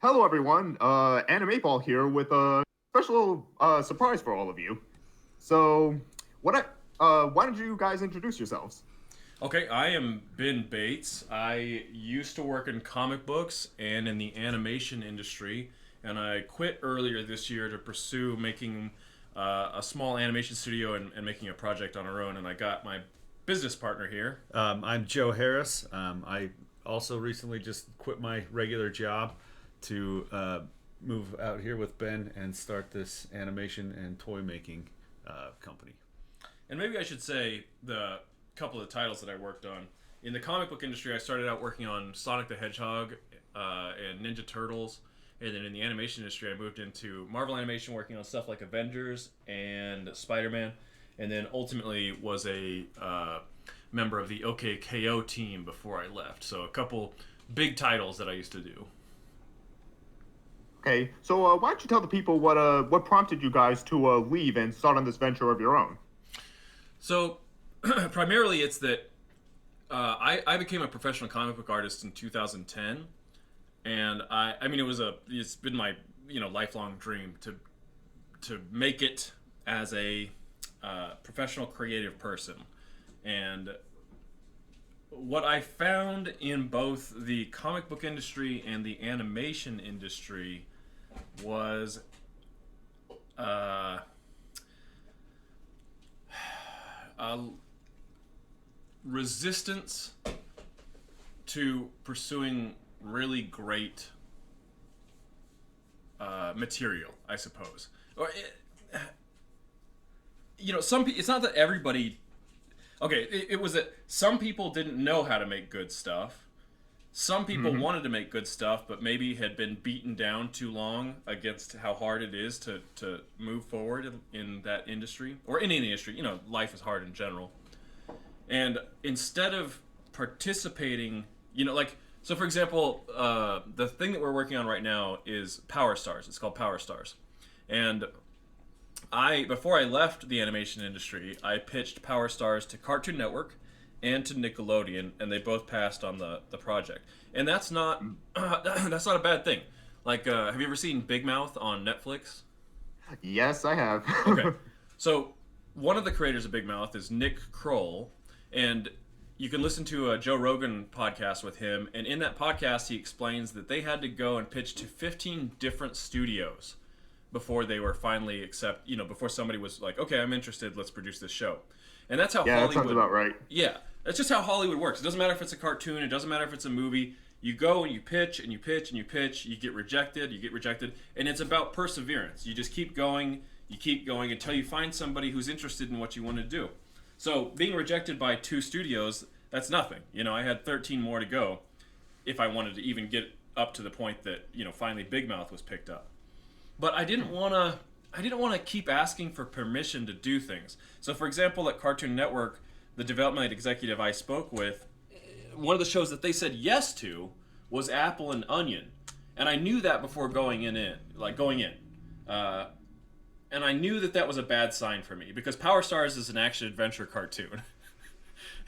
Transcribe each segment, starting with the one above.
Hello, everyone. Anim8ball here with a special surprise for all of you. So, why don't you guys introduce yourselves? Okay, I am Ben Bates. I used to work in comic books and in the animation industry, and I quit earlier this year to pursue making a small animation studio and making a project on our own. And I got my business partner here. I'm Joe Harris. I also recently just quit my regular job to move out here with Ben and start this animation and toy making company. And maybe I should say the couple of titles that I worked on. In the comic book industry, I started out working on Sonic the Hedgehog and Ninja Turtles. And then in the animation industry, I moved into Marvel Animation, working on stuff like Avengers and Spider-Man. And then ultimately was a member of the OKKO team before I left. So a couple big titles that I used to do. Okay, so why don't you tell the people what prompted you guys to leave and start on this venture of your own? So primarily it's that I became a professional comic book artist in 2010. And I mean, it's been my lifelong dream to make it as a professional creative person. And what I found in both the comic book industry and the animation industry was a resistance to pursuing really great material, I suppose. Or it's not that everybody. Okay, it was that some people didn't know how to make good stuff. Some people wanted to make good stuff, but maybe had been beaten down too long against how hard it is to move forward in that industry or in any industry. Life is hard in general. And instead of participating, so for example, the thing that we're working on right now is Power Stars. It's called Power Stars. And before I left the animation industry, I pitched Power Stars to Cartoon Network and to Nickelodeon, and they both passed on the project. And that's not that's not a bad thing. Have you ever seen Big Mouth on Netflix? Yes, I have. Okay, so one of the creators of Big Mouth is Nick Kroll, and you can listen to a Joe Rogan podcast with him. And in that podcast, he explains that they had to go and pitch to 15 different studios before they were finally before somebody was like, okay, I'm interested, let's produce this show. And that's how Yeah, that Hollywood. sounds about right. Yeah, that's just how Hollywood works. It doesn't matter if it's a cartoon. It doesn't matter if it's a movie. You go and you pitch and you pitch and you pitch. You get rejected. You get rejected, and it's about perseverance. You just keep going. You keep going until you find somebody who's interested in what you want to do. So being rejected by 2 studios, that's nothing. I had 13 more to go if I wanted to even get up to the point that finally Big Mouth was picked up. But I didn't want to keep asking for permission to do things. So, for example, at Cartoon Network, the development executive I spoke with, one of the shows that they said yes to was Apple and Onion, and I knew that before going in. And I knew that was a bad sign for me because Power Stars is an action adventure cartoon.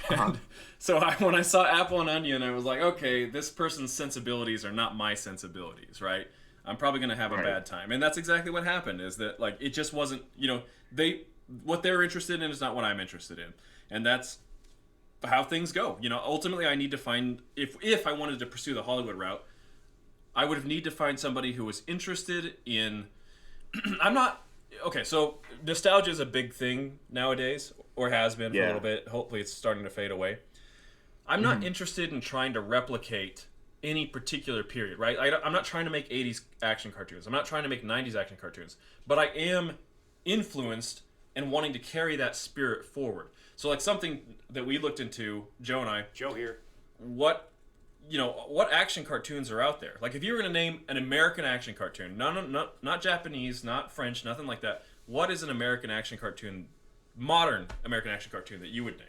And so when I saw Apple and Onion, I was like, okay, this person's sensibilities are not my sensibilities, right? I'm probably going to have a bad time. And that's exactly what happened, is that it just wasn't, what they're interested in is not what I'm interested in. And that's how things go. Ultimately I need to find, if I wanted to pursue the Hollywood route, I would have need to find somebody who was interested in, so nostalgia is a big thing nowadays, or has been for a little bit. Hopefully it's starting to fade away. I'm not interested in trying to replicate any particular period, right? I'm not trying to make 80s action cartoons. I'm not trying to make 90s action cartoons. But I am influenced and wanting to carry that spirit forward. So something that we looked into, Joe and I. Joe here. What action cartoons are out there? If you were going to name an American action cartoon, not Japanese, not French, nothing like that. What is an American action cartoon, modern American action cartoon that you would name?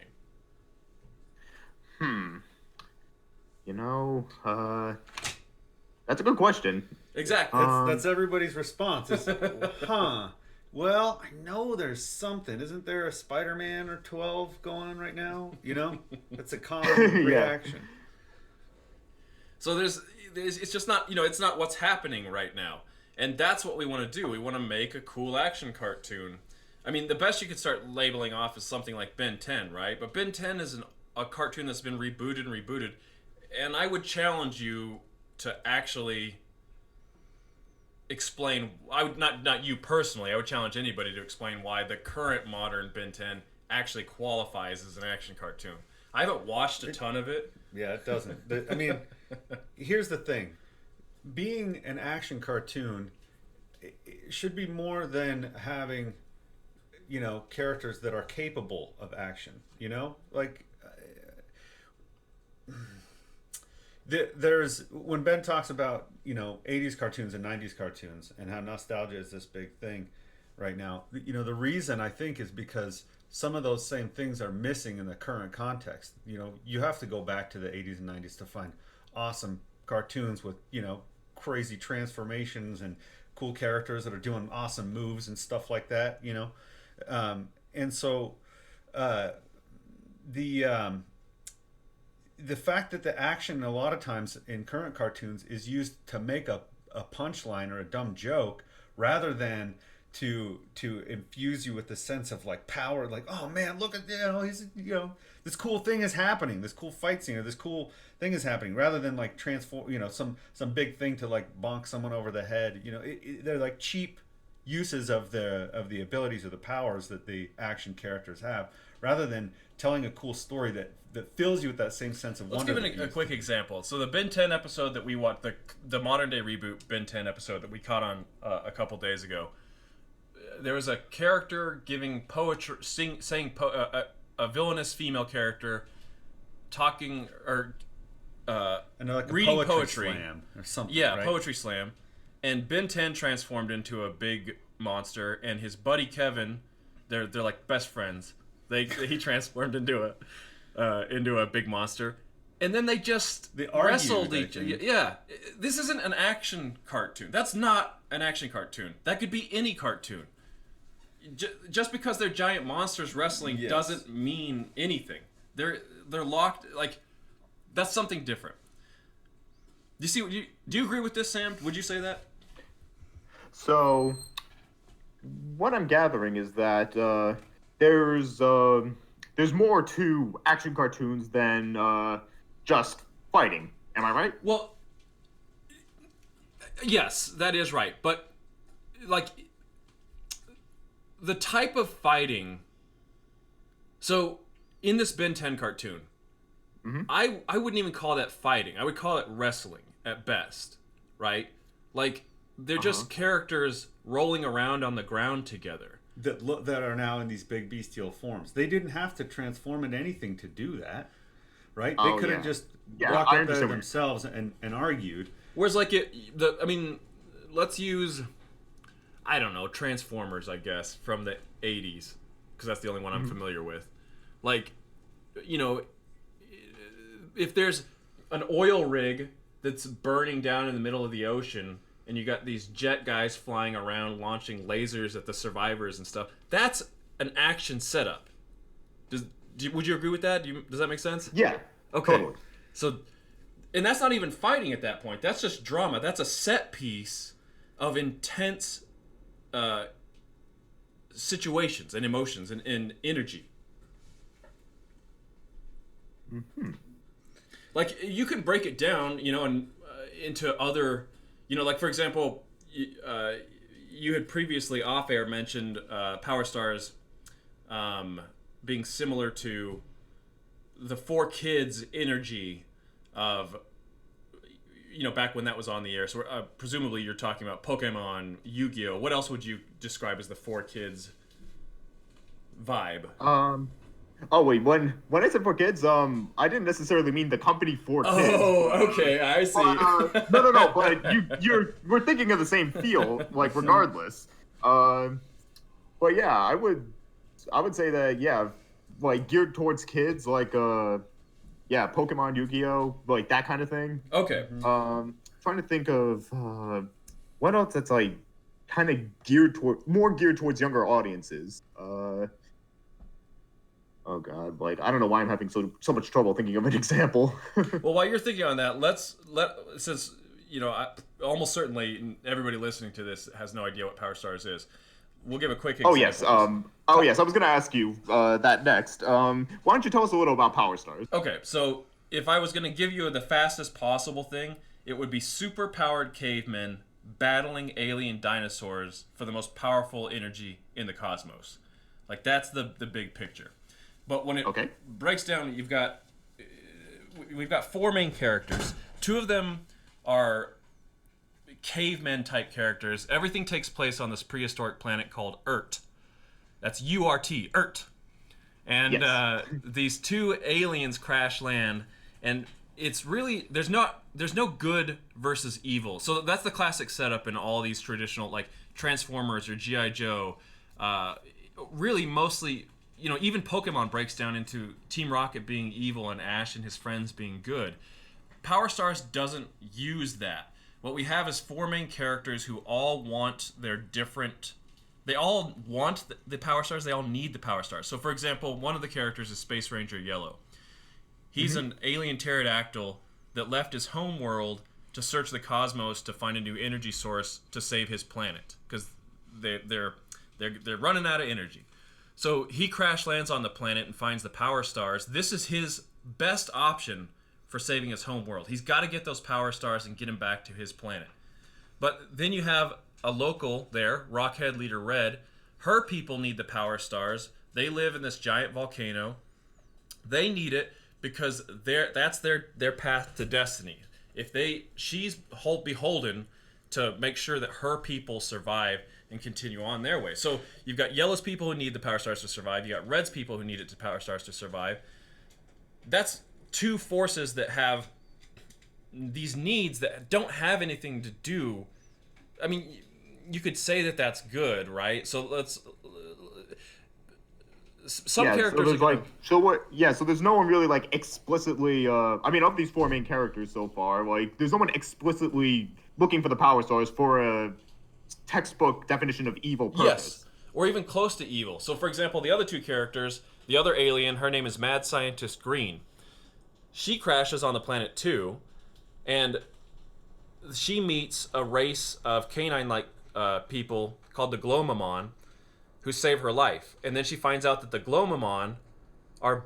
That's a good question. Exactly. That's everybody's response. Is, huh. Well, I know there's something. Isn't there a Spider-Man or 12 going on right now? That's a common reaction. So it's just not, it's not what's happening right now. And that's what we want to do. We want to make a cool action cartoon. I mean, the best you could start labeling off is something like Ben 10, right? But Ben 10 is a cartoon that's been rebooted and rebooted. And I would challenge you to actually explain, I would not you personally, I would challenge anybody to explain why the current modern Ben 10 actually qualifies as an action cartoon. I haven't watched a ton of it. Yeah, it doesn't. I mean, here's the thing. Being an action cartoon, it should be more than having, characters that are capable of action, Like, there's, when Ben talks about, 80s cartoons and 90s cartoons and how nostalgia is this big thing right now, the reason I think is because some of those same things are missing in the current context. You have to go back to the 80s and 90s to find awesome cartoons with, crazy transformations and cool characters that are doing awesome moves and stuff like that, and so the fact that the action a lot of times in current cartoons is used to make a punchline or a dumb joke rather than to infuse you with the sense of like power, like, oh man, look at, he's, this cool thing is happening, this cool fight scene or this cool thing is happening, rather than like transform, some big thing to like bonk someone over the head. They're like cheap uses of the abilities or the powers that the action characters have, rather than telling a cool story that fills you with that same sense of wonder. Let's give a quick example. So the Ben 10 episode that we watched, the modern day reboot Ben 10 episode that we caught on a couple days ago, there was a character giving poetry, saying a villainous female character talking or like reading a poetry slam or something. Yeah, right? poetry slam. And Ben 10 transformed into a big monster, and his buddy Kevin, they're like best friends. He transformed into a big monster, and then they wrestled each other. Yeah, this isn't an action cartoon. That's not an action cartoon. That could be any cartoon. Just because they're giant monsters wrestling doesn't mean anything. They're locked, like, that's something different. Do you agree with this, Sam? Would you say that? So, what I'm gathering is that there's more to action cartoons than just fighting. Am I right? Well, yes, that is right. But, like, the type of fighting... So, in this Ben 10 cartoon, I wouldn't even call that fighting. I would call it wrestling at best, right? Like, they're just characters rolling around on the ground together. That are now in these big bestial forms. They didn't have to transform into anything to do that, right? They could have just walked up there themselves and argued. Whereas, like, let's use, I don't know, Transformers, I guess, from the 80s, because that's the only one I'm familiar with. Like, if there's an oil rig that's burning down in the middle of the ocean, and you got these jet guys flying around launching lasers at the survivors and stuff, that's an action setup. Would you agree with that? Does that make sense? Yeah. Okay. Totally. So, and that's not even fighting at that point. That's just drama. That's a set piece of intense situations and emotions and energy. Like, you can break it down, and into other, like, for example, you had previously off-air mentioned Power Stars being similar to the 4Kids energy of, back when that was on the air. So presumably you're talking about Pokemon, Yu-Gi-Oh! What else would you describe as the 4Kids vibe? Oh wait, when I said 4Kids, I didn't necessarily mean the company 4Kids. Oh, okay, I see. But, no, but we're thinking of the same feel, like, regardless. But yeah, I would say that, like, geared towards kids, like Pokemon, Yu-Gi-Oh, like that kind of thing. Okay. Trying to think of what else that's like kind of geared towards younger audiences. Oh God, like I don't know why I'm having so much trouble thinking of an example. Well, while you're thinking on that, since almost certainly everybody listening to this has no idea what Power Stars is. We'll give a quick Oh example. yes. Yes. I was gonna ask you that next. Why don't you tell us a little about Power Stars? Okay, so if I was going to give you the fastest possible thing, it would be super powered cavemen battling alien dinosaurs for the most powerful energy in the cosmos. Like that's the big picture. But when it breaks down, we've got four main characters. Two of them are cavemen type characters. Everything takes place on this prehistoric planet called Urt. That's URT, Urt. And these two aliens crash land, and it's really there's no good versus evil. So that's the classic setup in all these traditional like Transformers or G.I. Joe. Really, mostly, even Pokemon breaks down into Team Rocket being evil and Ash and his friends being good. Power Stars doesn't use that. What we have is four main characters who all want their different. They all want the Power Stars. They all need the Power Stars. So, for example, one of the characters is Space Ranger Yellow. He's an alien pterodactyl that left his home world to search the cosmos to find a new energy source to save his planet because they're running out of energy. So he crash lands on the planet and finds the Power Stars. This is his best option for saving his home world. He's got to get those Power Stars and get him back to his planet. But then you have a local there, Rockhead Leader Red. Her people need the Power Stars. They live in this giant volcano. They need it because that's their path to destiny. She's beholden to make sure that her people survive and continue on their way. So you've got Yellow's people who need the Power Stars to survive. You got Red's people who need it to Power Stars to survive. That's two forces that have these needs that don't have anything to do. I mean, you could say that that's good, right? So let's. Some characters. So there's no one really like explicitly. I mean, of these four main characters so far, like there's no one explicitly looking for the Power Stars for a textbook definition of evil purpose. Yes, or even close to evil. So, for example, the other two characters, the other alien, her name is Mad Scientist Green. She crashes on the planet too, and she meets a race of canine-like people called the Glomamon, who save her life. And then she finds out that the Glomamon have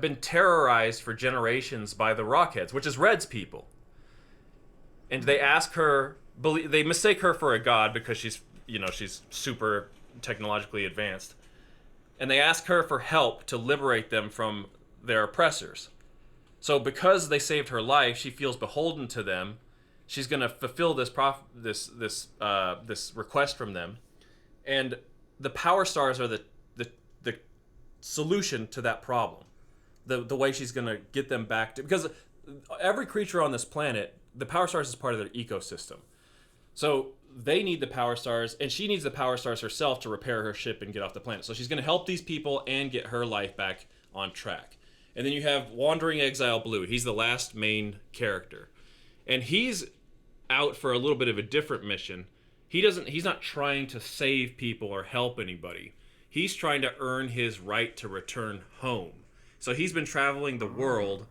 been terrorized for generations by the Rockheads, which is Red's people. And they ask her, they mistake her for a god because she's super technologically advanced. And they ask her for help to liberate them from their oppressors. So because they saved her life, she feels beholden to them. She's going to fulfill this request from them. And the Power Stars are the solution to that problem. The way she's going to get them back to... Because every creature on this planet, the Power Stars is part of their ecosystem. So they need the Power Stars, and she needs the Power Stars herself to repair her ship and get off the planet. So she's going to help these people and get her life back on track. And then you have Wandering Exile Blue. He's the last main character. And he's out for a little bit of a different mission. He's not trying to save people or help anybody. He's trying to earn his right to return home. So he's been traveling the world,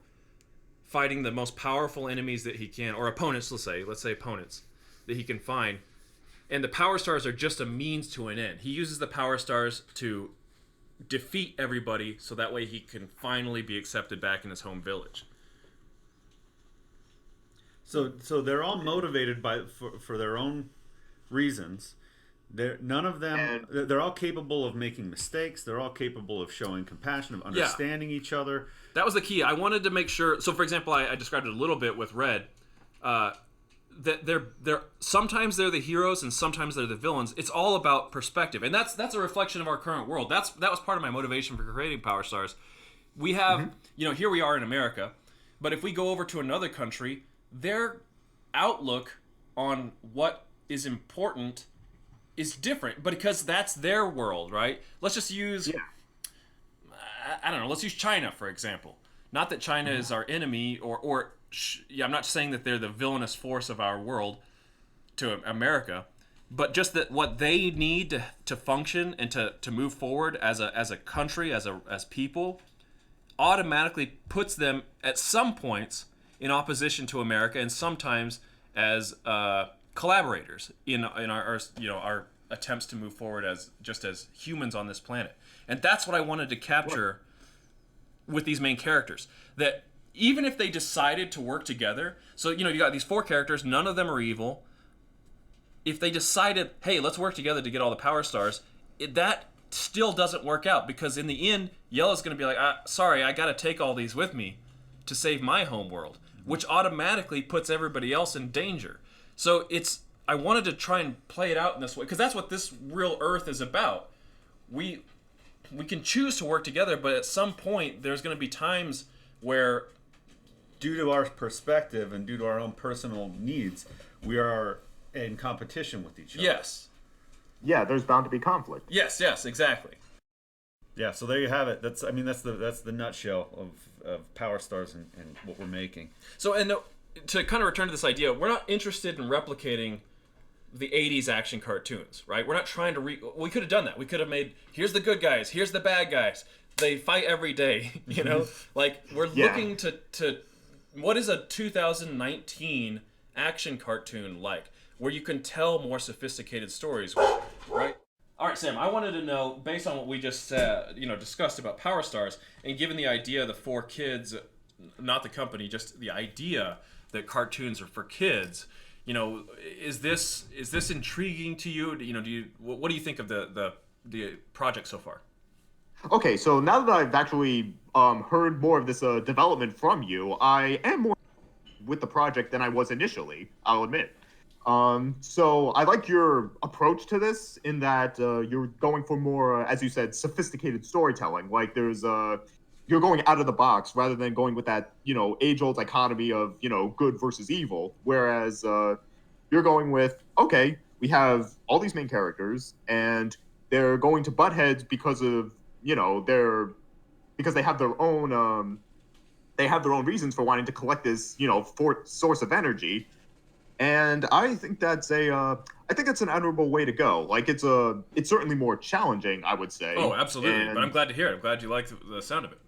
fighting the most powerful enemies that he can, or opponents, let's say opponents, that he can find. And the Power Stars are just a means to an end. He uses the Power Stars to defeat everybody so that way he can finally be accepted back in his home village. So they're all motivated for their own reasons. None of them. They're all capable of making mistakes. They're all capable of showing compassion, of understanding each other. That was the key. I wanted to make sure. So, for example, I described it a little bit with Red. That they're sometimes they're the heroes and sometimes they're the villains. It's all about perspective, and that's a reflection of our current world. That was part of my motivation for creating Power Stars. We have here we are in America, but if we go over to another country, their outlook on what is important is different, but because that's their world, right? Let's just use I don't know. Let's use China for example. Not that China is our enemy, I'm not saying that they're the villainous force of our world to America, but just that what they need to function and to move forward as a country, as people, automatically puts them at some points in opposition to America, and sometimes as collaborators in our attempts to move forward as humans on this planet. And that's what I wanted to capture with these main characters. That even if they decided to work together, so you got these 4 characters, none of them are evil. If they decided, hey, let's work together to get all the power stars, that still doesn't work out, because in the end, Yellow's going to be like, sorry, I got to take all these with me to save my home world, which automatically puts everybody else in danger. So I wanted to try and play it out in this way, because that's what this real Earth is about. We can choose to work together, but at some point, there's going to be times where, due to our perspective and due to our own personal needs, we are in competition with each other. Yes. Yeah, there's bound to be conflict. Yes, exactly. Yeah, so there you have it. That's the nutshell of Power Stars and what we're making. So, and to kind of return to this idea, we're not interested in replicating the 80s action cartoons, right? We're not trying to we could have done that. We could have made, here's the good guys, here's the bad guys. They fight every day, Like, we're looking to what is a 2019 action cartoon like, where you can tell more sophisticated stories, right? All right, Sam, I wanted to know, based on what we just discussed about Power Stars, and given the idea of the 4 kids, not the company, just the idea that cartoons are for kids, is this intriguing to you? What do you think of the project so far? Okay, so now that I've actually heard more of this development from you, I am more with the project than I was initially, I'll admit. So I like your approach to this, in that you're going for more, as you said, sophisticated storytelling. Like, you're going out of the box rather than going with that, age-old dichotomy of, good versus evil. Whereas you're going with, okay, we have all these main characters, and they're going to butt heads because of, because they have their own reasons for wanting to collect this, source of energy. And I think that's an admirable way to go. Like, it's certainly more challenging, I would say. Oh, absolutely. But I'm glad to hear it. I'm glad you liked the sound of it.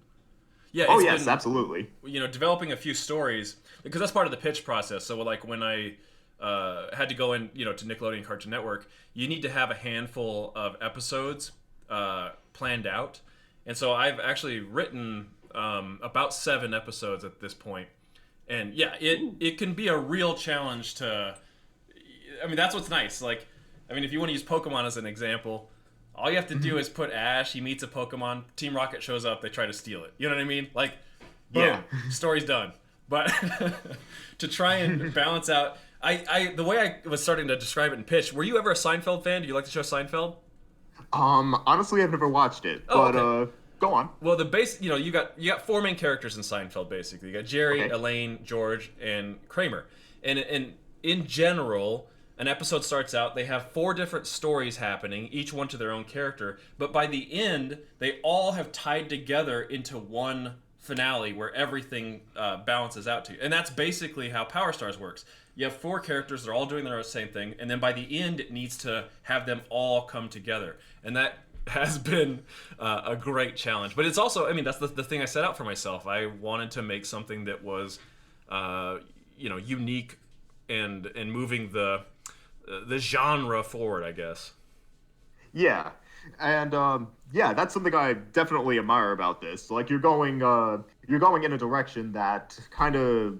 Yeah. Oh, yes, absolutely. Developing a few stories, because that's part of the pitch process. So, like, when I had to go in, to Nickelodeon Cartoon Network, you need to have a handful of episodes planned out. And so I've actually written about 7 episodes at this point. And yeah, it can be a real challenge to, that's what's nice. Like, if you want to use Pokemon as an example, all you have to do is put Ash, he meets a Pokemon, Team Rocket shows up, they try to steal it. You know what I mean? Like, boom, yeah. Story's done. But to try and balance out, the way I was starting to describe it in pitch, were you ever a Seinfeld fan? Do you like the show Seinfeld? Honestly, I've never watched it, but okay. Go on. Well, the base, you got 4 main characters in Seinfeld, basically. You got Jerry, okay. Elaine, George, and Kramer. And in general, an episode starts out, they have 4 different stories happening, each one to their own character, but by the end, they all have tied together into one finale where everything balances out to you. And that's basically how Power Stars works. You have 4 characters, they're all doing their same thing, and then by the end, it needs to have them all come together. And that has been a great challenge. But it's also, that's the thing I set out for myself. I wanted to make something that was, unique and moving the genre forward, I guess. Yeah. And that's something I definitely admire about this. Like, you're going in a direction that kind of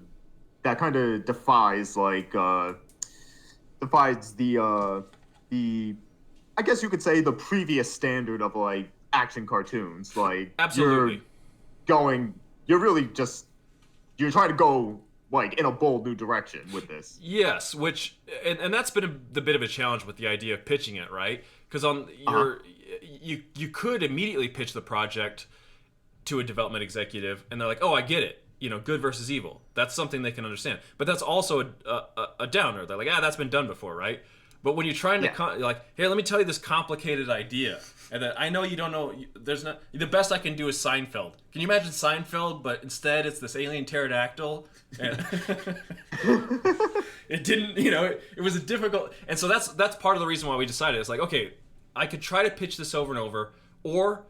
defies the I guess you could say the previous standard of, like, action cartoons. Like, absolutely, you're trying to go, like, in a bold new direction with this. Yes, which and that's been the bit of a challenge with the idea of pitching it, right? Because you could immediately pitch the project to a development executive, and they're like, "Oh, I get it. Good versus evil. That's something they can understand." But that's also a downer. They're like, "That's been done before, right?" But when you're trying to Yeah. like, here, let me tell you this complicated idea, and that I know you don't know. There's not the best I can do is Seinfeld. Can you imagine Seinfeld, but instead it's this alien pterodactyl? And it didn't, it was a difficult, and so that's part of the reason why we decided. It's like, okay, I could try to pitch this over and over, or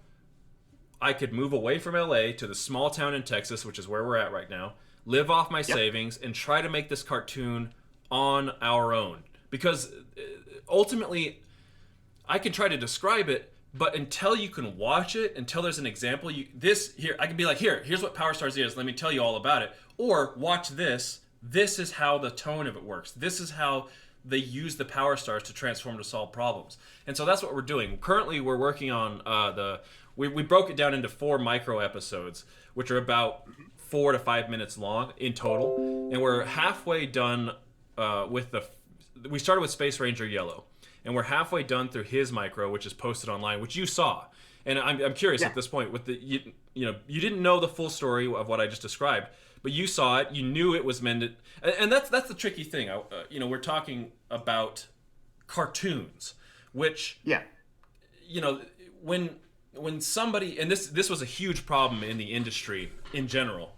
I could move away from LA to the small town in Texas, which is where we're at right now, live off my savings, and try to make this cartoon on our own. Because ultimately, I can try to describe it, but until you can watch it, until there's an example, I can be like, here's what Power Stars is. Let me tell you all about it. Or watch this. This is how the tone of it works. This is how they use the Power Stars to transform to solve problems. And so that's what we're doing. Currently, we're working on we broke it down into 4 micro episodes, which are about 4 to 5 minutes long in total. And we're halfway done we started with Space Ranger Yellow, and we're halfway done through his micro, which is posted online, which you saw. And I'm curious at this point, with you didn't know the full story of what I just described, but you saw it, you knew it was meant to, and that's the tricky thing. We're talking about cartoons, which when somebody, and this was a huge problem in the industry in general,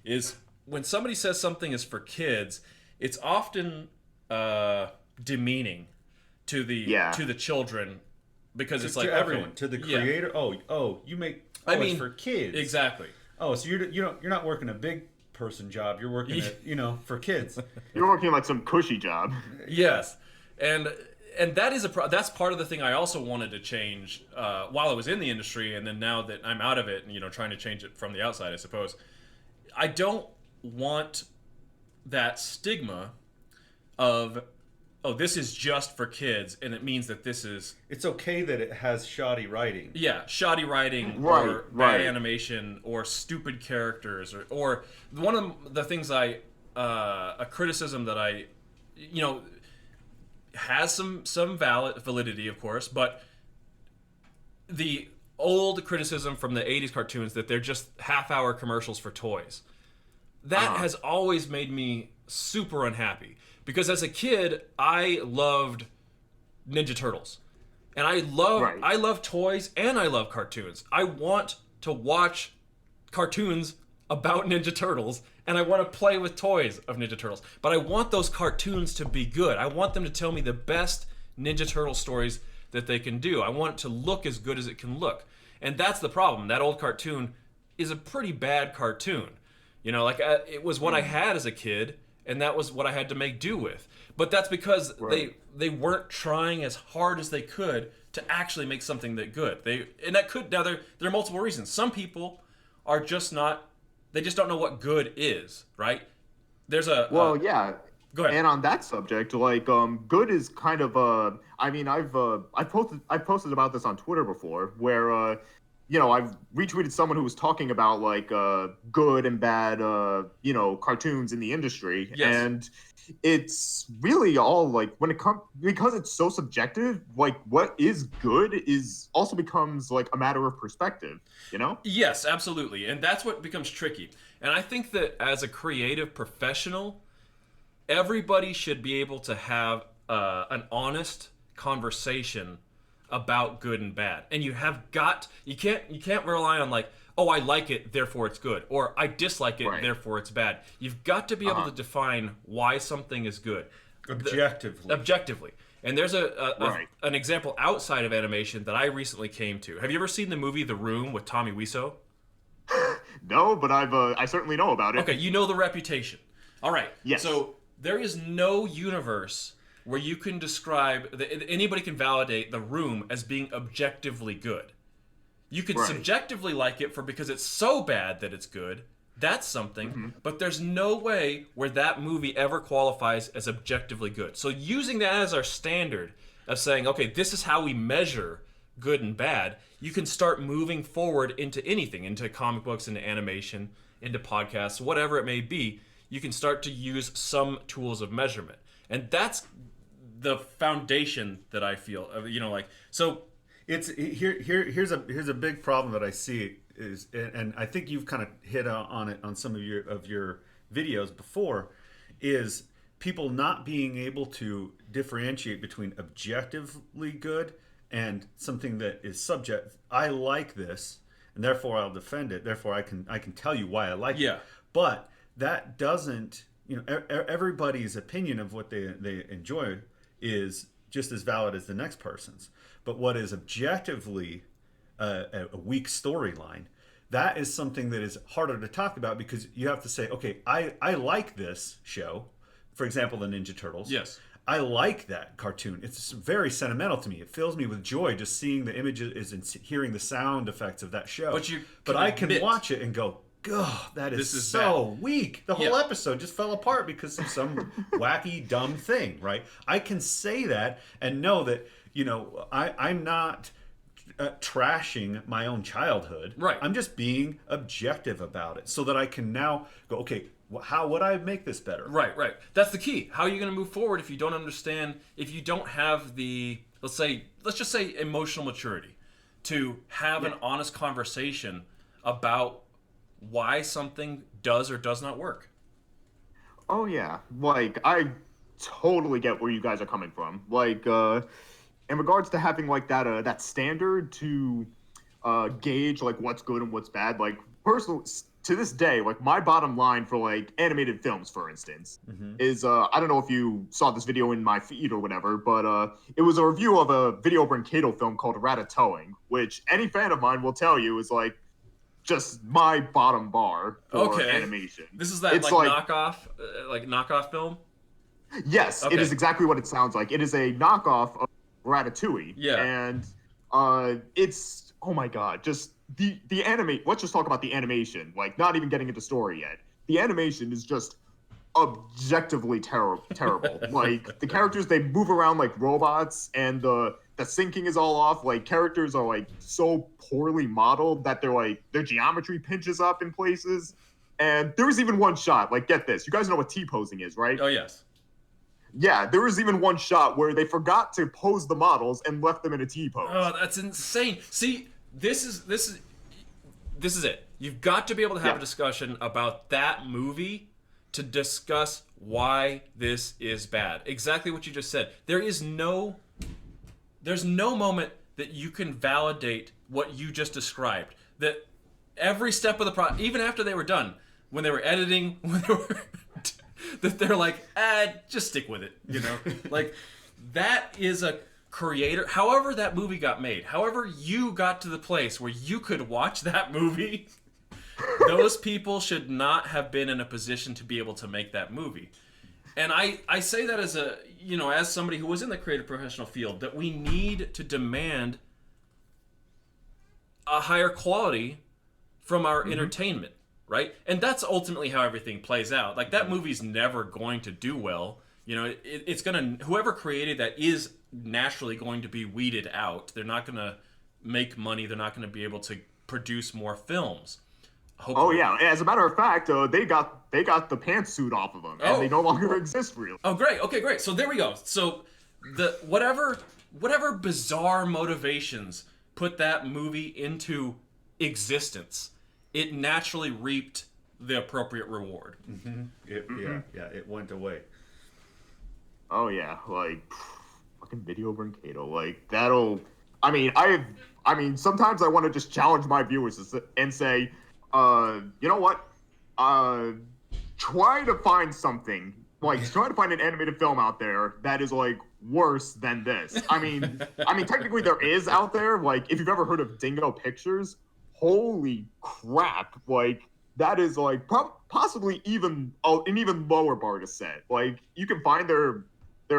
is when somebody says something is for kids, it's often demeaning to the children, because it's like, to everyone, to the creator. You make it's for kids. Exactly. Oh, so you're not working a big person job. You're working for kids. You're working like some cushy job. Yes, and that is that's part of the thing I also wanted to change while I was in the industry, and then now that I'm out of it, and trying to change it from the outside, I suppose. I don't want that stigma of, this is just for kids, and it means that this is... It's okay that it has shoddy writing. Yeah, shoddy writing, or bad animation, or stupid characters, or one of the things a criticism that I, has some validity, of course, but the old criticism from the 80s cartoons that they're just half-hour commercials for toys. That has always made me super unhappy. Because as a kid, I loved Ninja Turtles. And I love toys, and I love cartoons. I want to watch cartoons about Ninja Turtles, and I want to play with toys of Ninja Turtles. But I want those cartoons to be good. I want them to tell me the best Ninja Turtle stories that they can do. I want it to look as good as it can look. And that's the problem. That old cartoon is a pretty bad cartoon. It was what I had as a kid, and that was what I had to make do with. But that's because they weren't trying as hard as they could to actually make something that good. There are multiple reasons. Some people are just not, they just don't know what good is, right? There's Go ahead. And on that subject, good is kind of I've posted about this on Twitter before, where I've retweeted someone who was talking about good and bad cartoons in the industry. Yes. And it's really all when it comes, because it's so subjective, what is good is also becomes a matter of perspective, Yes, absolutely. And that's what becomes tricky. And I think that as a creative professional, everybody should be able to have an honest conversation about good and bad. And you can't rely on I like it, therefore it's good, or I dislike it, therefore it's bad. You've got to be able to define why something is good objectively. And there's an example outside of animation that I recently came to. Have you ever seen the movie The Room with Tommy Wiseau? No, but I certainly know about it. Okay, you know The Reputation. All right. Yes. So there is no universe where you can describe, anybody can validate The Room as being objectively good. You could subjectively like it because it's so bad that it's good. That's something. But there's no way where that movie ever qualifies as objectively good. So using that as our standard of saying, okay, this is how we measure good and bad, you can start moving forward into anything, into comic books, into animation, into podcasts, whatever it may be. You can start to use some tools of measurement. And that's the foundation that I feel, so here's a big problem that I see is, and I think you've kind of hit on it on some of your videos before, is people not being able to differentiate between objectively good and something that is subject. I like this, and therefore I'll defend it. Therefore, I can tell you why I like it. But that doesn't, everybody's opinion of what they enjoy is just as valid as the next person's. But what is objectively a weak storyline, that is something that is harder to talk about, because you have to say, okay, I like this show. For example, the Ninja Turtles. Yes. I like that cartoon. It's very sentimental to me. It fills me with joy just seeing the images and hearing the sound effects of that show. But I can watch it and go, God, that is so weak. The whole episode just fell apart because of some wacky, dumb thing, right? I can say that and know that, I'm not trashing my own childhood. Right. I'm just being objective about it so that I can now go, okay, how would I make this better? Right. That's the key. How are you going to move forward if you don't understand, if you don't have the, let's just say emotional maturity to have an honest conversation about why something does or does not work? Oh, yeah. I totally get where you guys are coming from. In regards to having, that standard to gauge, what's good and what's bad, personally, to this day, my bottom line for animated films, for instance, is I don't know if you saw this video in my feed or whatever, but it was a review of a Video Brancato film called Ratatouille, which any fan of mine will tell you is just my bottom bar for animation. This is that knockoff film? Yes, it is exactly what it sounds like. It is a knockoff of Ratatouille. Yeah. And it's, oh my god, just the anime. Let's just talk about the animation. Not even getting into story yet. The animation is just objectively terrible. The characters, they move around like robots, and the syncing is all off. Characters are so poorly modeled that their geometry pinches up in places. And there was even one shot. Get this, you guys know what T-posing is, right? Oh yes. Yeah, there was even one shot where they forgot to pose the models and left them in a T-pose. Oh, that's insane. See, this is it. You've got to be able to have a discussion about that movie to discuss why this is bad. Exactly what you just said. There's no moment that you can validate what you just described. That every step of the process, even after they were done, when they were editing, when they were that they're just stick with it, that is a creator. However that movie got made, however you got to the place where you could watch that movie, those people should not have been in a position to be able to make that movie. And I say that as as somebody who was in the creative professional field, that we need to demand a higher quality from our entertainment, right? And that's ultimately how everything plays out. That movie's never going to do well. It's gonna, whoever created that is naturally going to be weeded out. They're not gonna make money. They're not gonna be able to produce more films. Hopefully. Oh yeah, as a matter of fact, they got the pantsuit off of them, and they no longer exist really. Oh great, okay, great. So there we go. So the whatever bizarre motivations put that movie into existence, it naturally reaped the appropriate reward. It went away. Oh yeah, fucking Video Brancato, that'll. I mean, sometimes I want to just challenge my viewers and say, you know what? Try to find something. Try to find an animated film out there that is worse than this. I mean, technically there is out there. If you've ever heard of Dingo Pictures, holy crap! That is possibly even an even lower bar to set. You can find their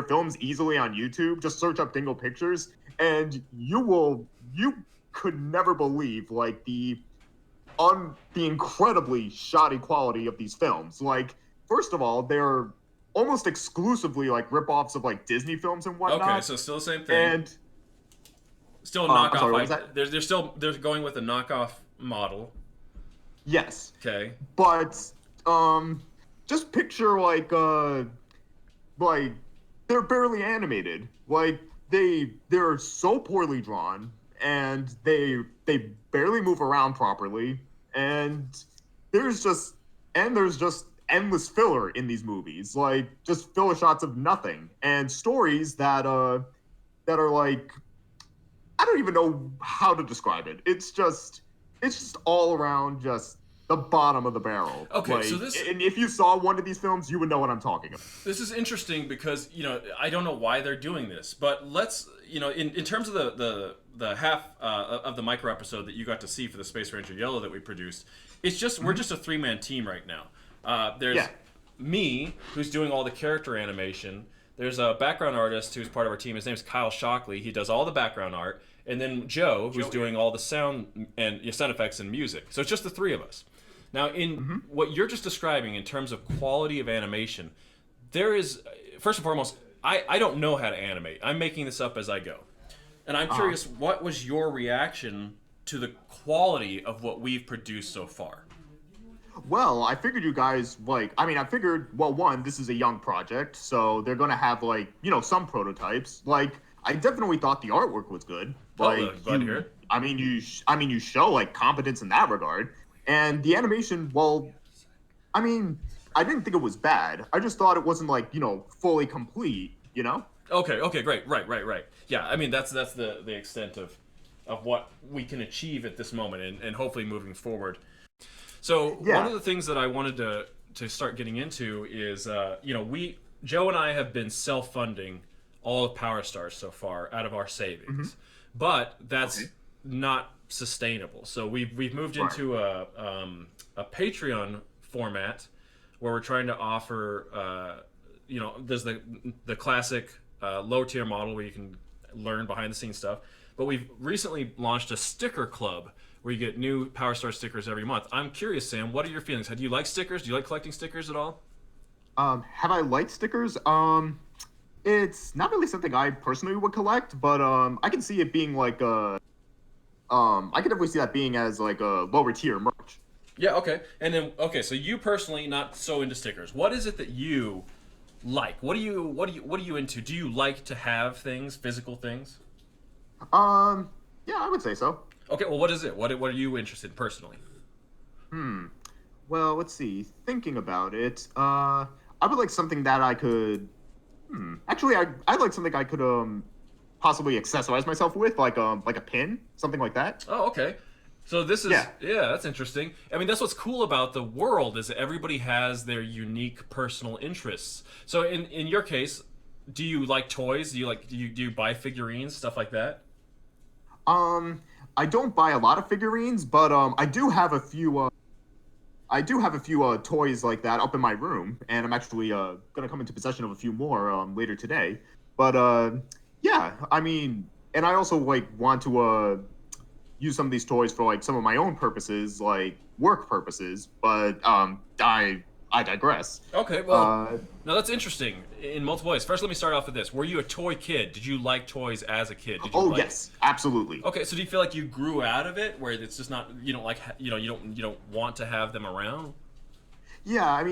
films easily on YouTube. Just search up Dingo Pictures, and you could never believe the incredibly shoddy quality of these films. First of all, they're almost exclusively rip-offs of Disney films and whatnot. Okay, so still the same thing. And still a knockoff. Sorry, what was that? They're going with a knockoff model. Yes. Okay. But just picture they're barely animated. They're so poorly drawn, and they barely move around properly, and there's just endless filler in these movies, like just filler shots of nothing, and stories that are like, I don't even know how to describe it. It's just all around just the bottom of the barrel. Okay, like, so this, and if you saw one of these films, you would know what I'm talking about. this is interesting because, I don't know why they're doing this, but let's, in terms of the half of the micro episode that you got to see for the Space Ranger Yellow that we produced, it's just we're just a 3-man team right now. There's me, who's doing all the character animation. There's a background artist who's part of our team. His name's Kyle Shockley. He does all the background art. And then Joe, who's doing all the sound effects and music. So it's just the 3 of us. Now, in what you're just describing in terms of quality of animation, there is, first and foremost, I don't know how to animate. I'm making this up as I go. And I'm curious, what was your reaction to the quality of what we've produced so far? Well, I figured you guys, I figured, well, one, this is a young project, so they're going to have, some prototypes. I definitely thought the artwork was good. Glad to hear it. You show, competence in that regard. And the animation, well, I didn't think it was bad. I just thought it wasn't, fully complete, Okay, great. Right. Yeah, that's the extent of what we can achieve at this moment and hopefully moving forward. So one of the things that I wanted to start getting into is, Joe and I have been self-funding all of Power Stars so far out of our savings, but that's not sustainable. So we've moved into a Patreon format where we're trying to offer, there's the classic low tier model where you can learn behind the scenes stuff, but we've recently launched a sticker club where you get new Power Star stickers every month. I'm curious, Sam, what are your feelings? Do you like stickers? Do you like collecting stickers at all? Have I liked stickers? It's not really something I personally would collect, but I can see it being I can definitely see that being as a lower tier merch. Yeah, okay. And then so you personally not so into stickers. What is it that you like? What are you into? Do you like to have things, physical things? Yeah, I would say so. Okay, well, what is it? What are you interested in personally? Well, let's see. Thinking about it, I would like something that I could. Actually, I'd like something I could possibly accessorize myself with, like a pin, something like that. Oh, okay. So this is that's interesting. That's what's cool about the world is that everybody has their unique personal interests. So in your case, do you like toys? Do you buy figurines, stuff like that? I don't buy a lot of figurines, but I do have a few. I do have a few toys like that up in my room, and I'm actually gonna come into possession of a few more later today. But yeah, and I also want to use some of these toys for some of my own purposes, like work purposes. But I digress. Okay, well, no, that's interesting in multiple ways. First, let me start off with this: were you a toy kid? Did you like toys as a kid? Yes, absolutely. Okay, so do you feel like you grew out of it, where it's just not you don't want to have them around? Yeah,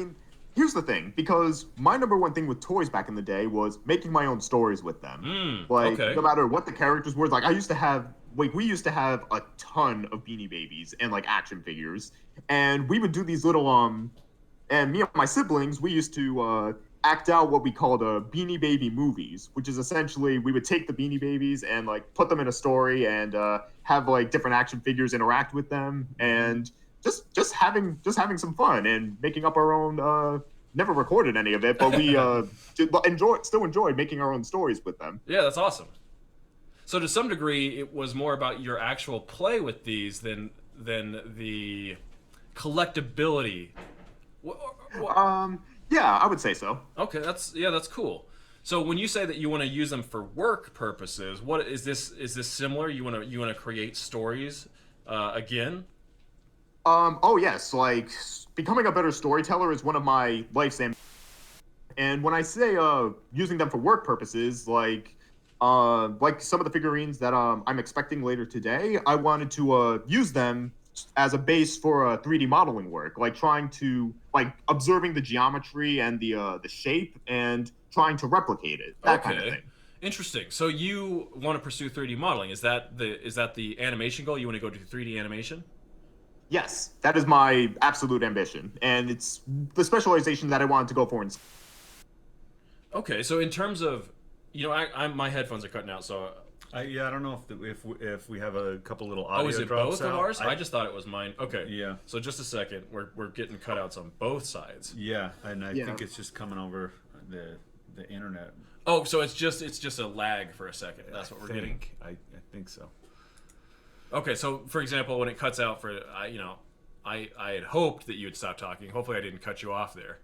here's the thing, because my number one thing with toys back in the day was making my own stories with them. No matter what the characters were, we used to have a ton of Beanie Babies and action figures, and we would do these little and me and my siblings, we used to act out what we called Beanie Baby movies, which is essentially we would take the Beanie Babies and put them in a story and have different action figures interact with them and just having some fun and making up our own. Never recorded any of it, but we still enjoyed making our own stories with them. Yeah, that's awesome. So to some degree, it was more about your actual play with these than the collectability. Yeah, I would say so. Okay, that's cool. So when you say that you want to use them for work purposes, what is this? Is this similar? You want to create stories again? Oh yes, becoming a better storyteller is one of my life's ambitions. And when I say using them for work purposes, like some of the figurines that I'm expecting later today, I wanted to use them as a base for 3D modeling work, trying to observing the geometry and the shape and trying to replicate it. That kind of thing. Interesting. So you want to pursue 3D modeling? Is that the animation goal? You want to go to 3D animation? Yes, that is my absolute ambition, and it's the specialization that I wanted to go for. Okay, so in terms of, my headphones are cutting out, so. Yeah, I don't know if we have a couple little Oh, audio is it drops both of out. ours? I just thought it was mine. Okay. Yeah. So just a second, we're getting cutouts on both sides. Yeah, and I Yeah. think it's just coming over the internet. Oh, so it's just a lag for a second. That's what we're getting. I think so. Okay, so for example, when it cuts out for I had hoped that you would stop talking. Hopefully, I didn't cut you off there.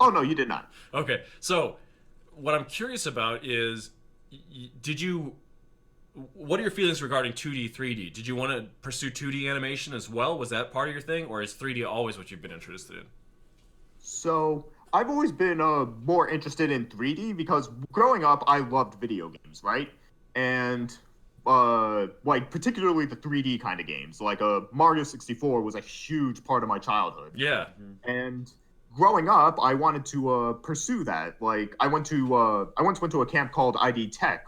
Oh no, you did not. Okay, so what I'm curious about is, what are your feelings regarding 2D, 3D? Did you want to pursue 2D animation as well? Was that part of your thing, or is 3D always what you've been interested in? So I've always been more interested in 3D because growing up, I loved video games, right? And like particularly the 3D kind of games, like Mario 64 was a huge part of my childhood. Yeah. And growing up, I wanted to pursue that. Like I once went to a camp called ID Tech,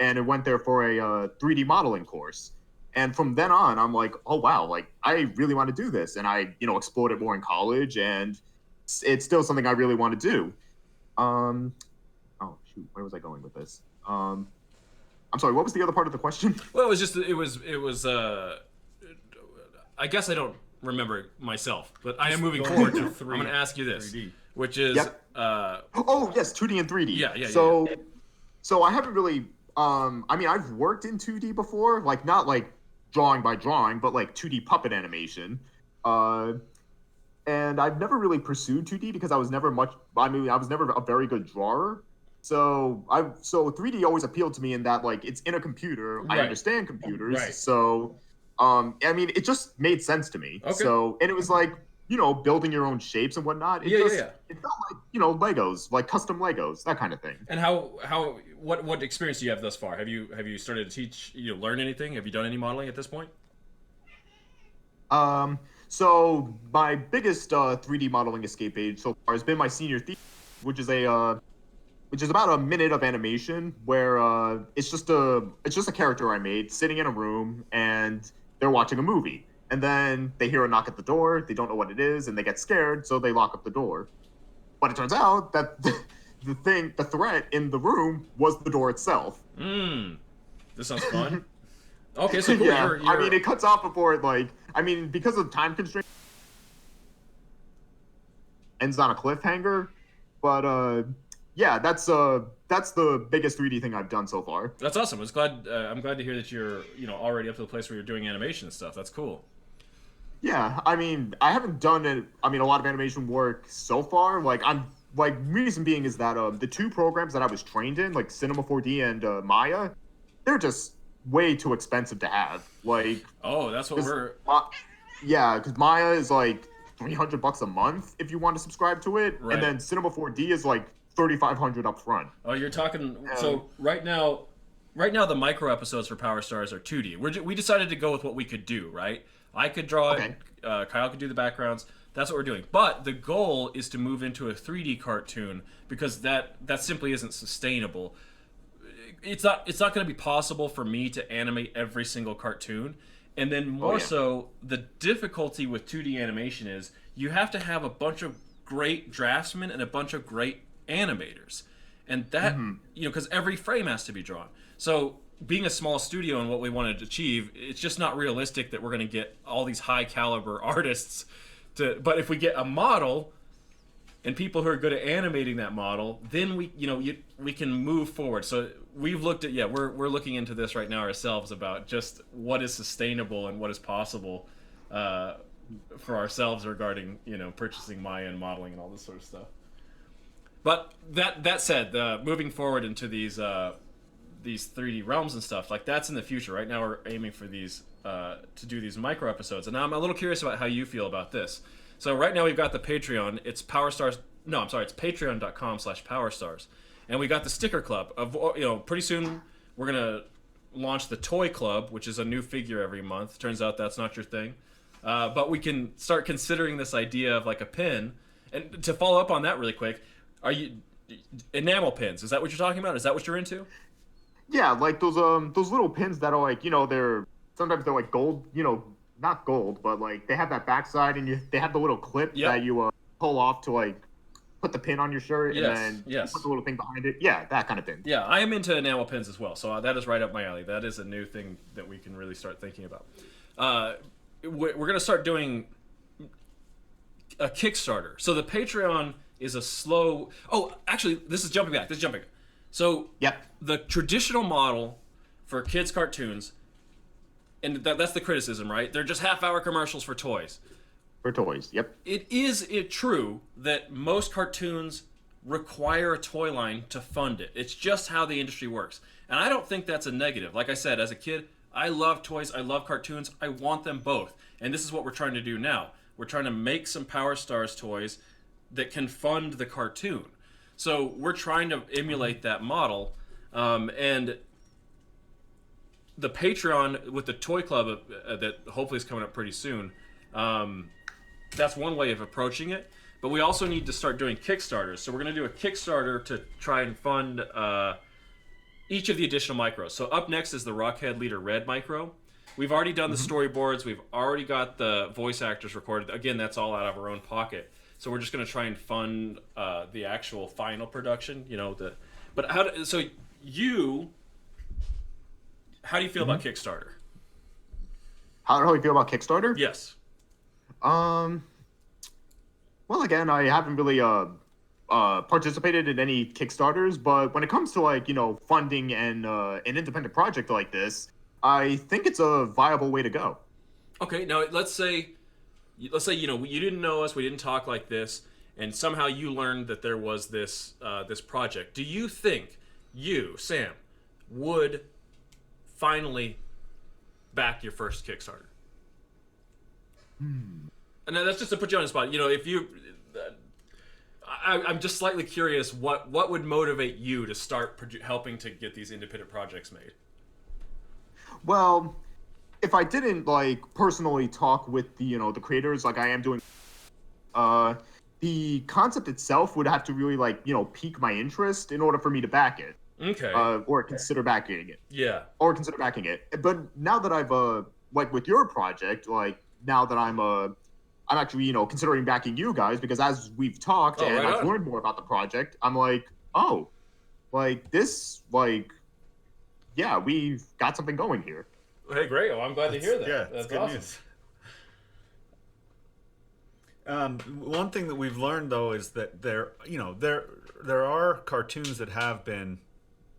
and it went there for a 3D modeling course. And from then on, I'm like, oh wow, like I really want to do this, and I explored it more in college, and it's still something I really want to do. Oh shoot, where was I going with this? I'm sorry, what was the other part of the question? Well, it was just it was. I guess I don't remember myself, but I am moving forward now. I'm going to ask you this, 3D. which is. Yep. Oh yes, 2D and 3D. Yeah. So I haven't really. I mean, I've worked in 2D before, like not like drawing by drawing, but like 2D puppet animation. And I've never really pursued 2D because I was never a very good drawer. So 3D always appealed to me in that like it's in a computer. Right. I understand computers. Right. So I mean, it just made sense to me. Okay. So and it was like building your own shapes and whatnot. It felt like Legos, like custom Legos, that kind of thing. And what experience do you have thus far? Have you started to teach, learn anything? Have you done any modeling at this point? So my biggest 3D modeling escape page so far has been my senior thesis, which is about a minute of animation where it's just a character I made sitting in a room and they're watching a movie. And then they hear a knock at the door, they don't know what it is, and they get scared, so they lock up the door. But it turns out that the threat in the room was the door itself. This sounds fun. Okay, so cool. Yeah, I mean, it cuts off before it, because of time constraints, ends on a cliffhanger. But, yeah, that's the biggest 3D thing I've done so far. That's awesome. I'm glad to hear that you're, already up to the place where you're doing animation and stuff. That's cool. Yeah, I mean, I haven't done a lot of animation work so far. Reason being is that the two programs that I was trained in, like Cinema 4D and Maya, they're just way too expensive to have. Like, oh, that's what we're. Yeah, because Maya is like $300 a month if you want to subscribe to it, Right. and then Cinema 4D is like $3,500 up front. Oh, you're talking. So right now, the micro episodes for Power Stars are 2D. We decided to go with what we could do. Right. I could draw it. Kyle could do the backgrounds. That's what we're doing. But the goal is to move into a 3D cartoon because that simply isn't sustainable. It's not going to be possible for me to animate every single cartoon. And then more so, the difficulty with 2D animation is you have to have a bunch of great draftsmen and a bunch of great animators. And that, because every frame has to be drawn. So being a small studio and what we wanted to achieve, it's just not realistic that we're going to get all these high caliber artists but if we get a model and people who are good at animating that model, then we can move forward. So we've looked at we're looking into this right now ourselves about just what is sustainable and what is possible for ourselves regarding purchasing Maya and modeling and all this sort of stuff. But that said, moving forward into these 3D realms and stuff, like that's in the future. Right now we're aiming for these to do these micro episodes, and now I'm a little curious about how you feel about this. So right now we've got the Patreon. It's it's patreon.com/powerstars, and we got the sticker club of pretty soon we're gonna launch the toy club, which is a new figure every month. Turns out that's not your thing, but we can start considering this idea of like a pin. And to follow up on that really quick, are you enamel pins? Is that what you're talking about? Is that what you're into? Yeah, like those little pins that are like they're sometimes they're like gold, not gold, but like they have that backside, and they have the little clip Yep. that you pull off to like put the pin on your shirt, and then you put the little thing behind it. Yeah, that kind of thing. Yeah, I am into enamel pins as well, so that is right up my alley. That is a new thing that we can really start thinking about. We're going to start doing a Kickstarter. So the Patreon is a slow... Oh, actually, this is jumping back. So the traditional model for kids' cartoons, and that's the criticism, right? They're just half-hour commercials for toys. For toys, yep. Is it true that most cartoons require a toy line to fund it? It's just how the industry works. And I don't think that's a negative. Like I said, as a kid, I love toys, I love cartoons, I want them both. And this is what we're trying to do now. We're trying to make some Power Stars toys that can fund the cartoon. So we're trying to emulate that model. And the Patreon with the Toy Club that hopefully is coming up pretty soon, that's one way of approaching it. But we also need to start doing Kickstarters. So we're going to do a Kickstarter to try and fund each of the additional micros. So up next is the Rockhead Leader Red micro. We've already done the storyboards. We've already got the voice actors recorded. Again, that's all out of our own pocket. So we're just going to try and fund the actual final production. But how do you feel about Kickstarter? How do I feel about Kickstarter? Yes. Well, again, I haven't really participated in any Kickstarters, but when it comes to like funding and an independent project like this, I think it's a viable way to go. Okay, now let's say you didn't know us, we didn't talk like this, and somehow you learned that there was this project. Do you think you, Sam, would finally back your first Kickstarter? And that's just to put you on the spot. If you, I'm just slightly curious, what would motivate you to start helping to get these independent projects made? Well, if I didn't like personally talk with the the creators like I am doing, the concept itself would have to really like pique my interest in order for me to back it. Okay. Or consider backing it. Yeah. Or consider backing it. But now that I've like with your project, like now that I'm actually considering backing you guys, because as we've talked and I've learned more about the project, I'm like, oh, like this, like, yeah, we've got something going here. Hey, great! Well, I'm glad to hear that. Yeah, that's good awesome. News. One thing that we've learned though is that there are cartoons that have been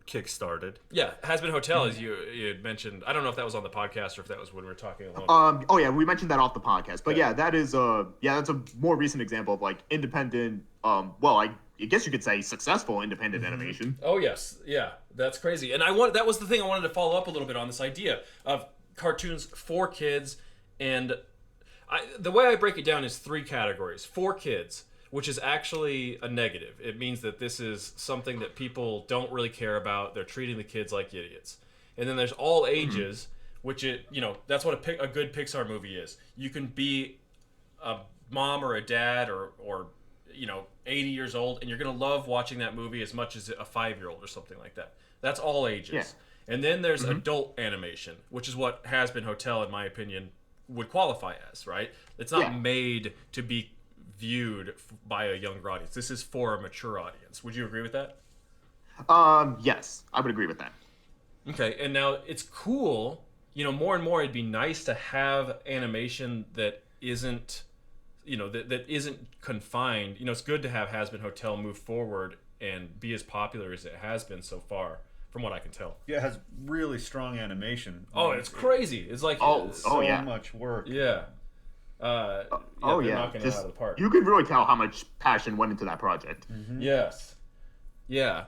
kickstarted. Yeah, Has Been Hotel, as you had mentioned. I don't know if that was on the podcast or if that was when we were talking alone. Oh yeah, we mentioned that off the podcast. But yeah, that's a more recent example of like independent. Well, I guess you could say successful independent animation. Oh yes, yeah, that's crazy. And that was the thing I wanted to follow up a little bit on, this idea of cartoons for kids. And the way I break it down is 3 categories. For kids, which is actually a negative. It means that this is something that people don't really care about. They're treating the kids like idiots. And then there's all ages, which that's what a good Pixar movie is. You can be a mom or a dad or 80 years old, and you're going to love watching that movie as much as a 5-year-old or something like that. That's all ages. Yeah. And then there's adult animation, which is what Has Been Hotel, in my opinion, would qualify as, right? It's not made to be viewed by a younger audience. This is for a mature audience. Would you agree with that? Yes, I would agree with that. Okay, and now it's cool, more and more it'd be nice to have animation that isn't, that isn't confined. It's good to have Has Been Hotel move forward and be as popular as it has been so far, from what I can tell. Yeah, it has really strong animation. Oh, it's crazy. It's like so much work. Yeah. Knocking it out of the park. You can really tell how much passion went into that project. Mm-hmm. Yes. Yeah.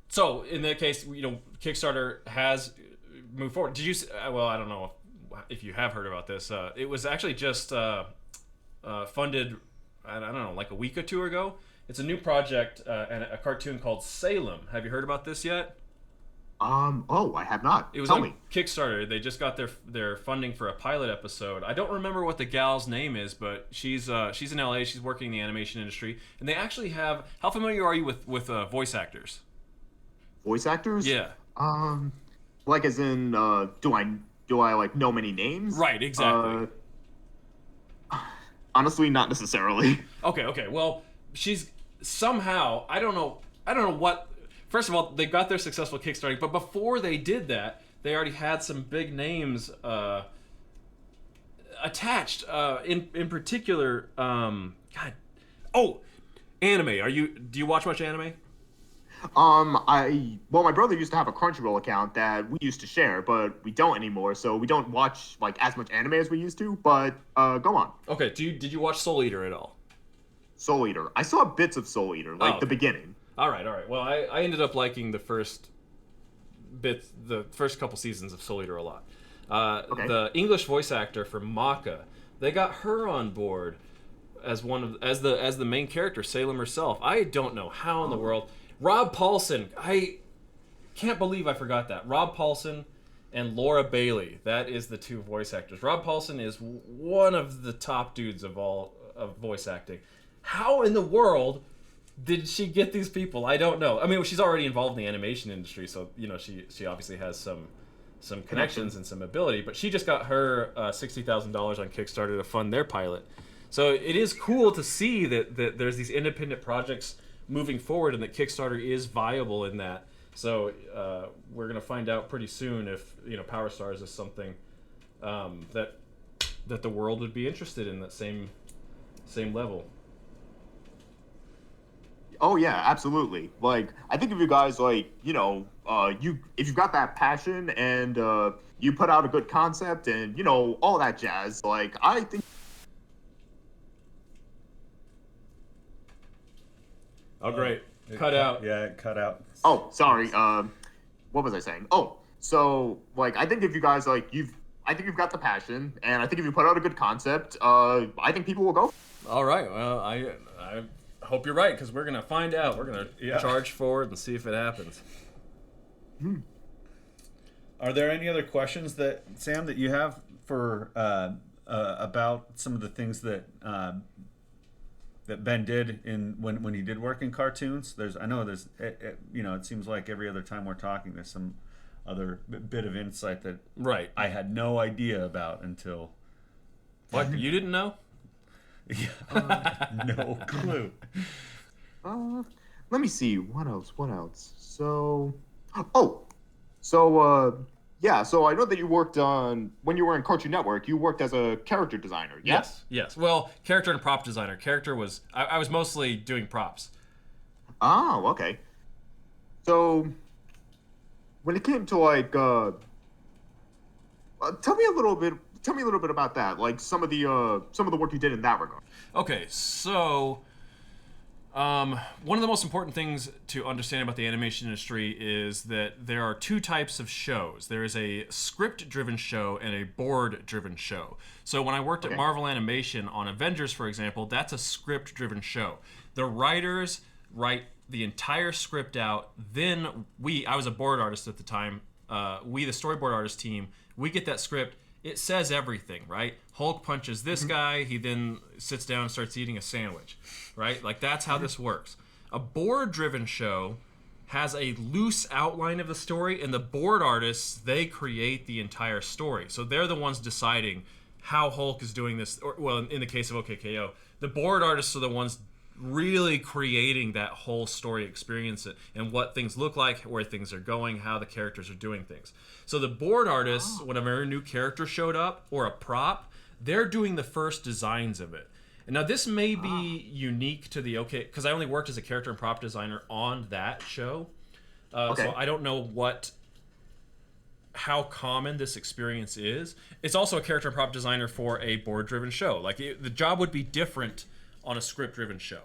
So in that case, Kickstarter has moved forward. Did you? Well, I don't know if you have heard about this. It was actually just funded. I don't know, like a week or 2 ago. It's a new project and a cartoon called Salem. Have you heard about this yet? I have not. It was Tell on me. Kickstarter. They just got their funding for a pilot episode. I don't remember what the gal's name is, but she's in LA. She's working in the animation industry, and they actually have. How familiar are you with voice actors? Voice actors? Yeah. Like as in, do I do I like know many names? Right, exactly. Honestly, not necessarily. Okay. Well, she's somehow, I don't know what. First of all, they got their successful Kickstarter, but before they did that, they already had some big names attached. In particular, God, anime. Do you watch much anime? My brother used to have a Crunchyroll account that we used to share, but we don't anymore, so we don't watch like as much anime as we used to. But go on. Okay. Did you watch Soul Eater at all? Soul Eater. I saw bits of Soul Eater, like the beginning. All right. Well, I ended up liking the first couple seasons of Soul Eater a lot. Okay. The English voice actor for Maka, they got her on board as the main character, Salem herself. I don't know how in the world. Rob Paulson, I can't believe I forgot that. Rob Paulson and Laura Bailey, that is the two voice actors. Rob Paulson is one of the top dudes of voice acting. How in the world did she get these people? I don't know. I mean, she's already involved in the animation industry, so she obviously has some connections and some ability. But she just got her $60,000 on Kickstarter to fund their pilot. So it is cool to see that there's these independent projects moving forward and that Kickstarter is viable in that. So we're gonna find out pretty soon if Power Stars is something that the world would be interested in, that same level. Oh yeah, absolutely. Like, I think if you guys if you've got that passion and you put out a good concept and all that jazz, like I think. Oh great, cut out. Yeah, it cut out. Oh, sorry. What was I saying? Oh, so like I think if you guys I think you've got the passion, and I think if you put out a good concept, I think people will go. All right. Well, I hope you're right, because we're gonna find out. We're gonna charge forward and see if it happens. Are there any other questions Sam, that you have for about some of the things that Ben did when he did work in cartoons? It seems like every other time we're talking, there's some other bit of insight that I had no idea about until. What, you didn't know? Yeah, no clue. Let me see. What else? So I know that you worked when you were in Cartoon Network, you worked as a character designer, yeah? Yes. Well, character and prop designer. I was mostly doing props. Oh, okay. So, when it came to tell me a little bit about that, like some of the work you did in that regard. Okay, so one of the most important things to understand about the animation industry is that there are two types of shows. There is a script-driven show and a board-driven show. So when I worked at Marvel Animation on Avengers, for example, that's a script-driven show. The writers write the entire script out. Then I was a board artist at the time, the storyboard artist team, we get that script. It says everything, right? Hulk punches this guy, he then sits down and starts eating a sandwich, right? Like, that's how this works. A board-driven show has a loose outline of the story, and the board artists, they create the entire story. So they're the ones deciding how Hulk is doing this. In the case of OKKO, the board artists are the ones really creating that whole story experience and what things look like, where things are going, how the characters are doing things. So the board artists, whenever a new character showed up or a prop, they're doing the first designs of it. And now this may be unique to the because I only worked as a character and prop designer on that show. So I don't know how common this experience is. It's also a character and prop designer for a board-driven show. Like, the job would be different on a script-driven show.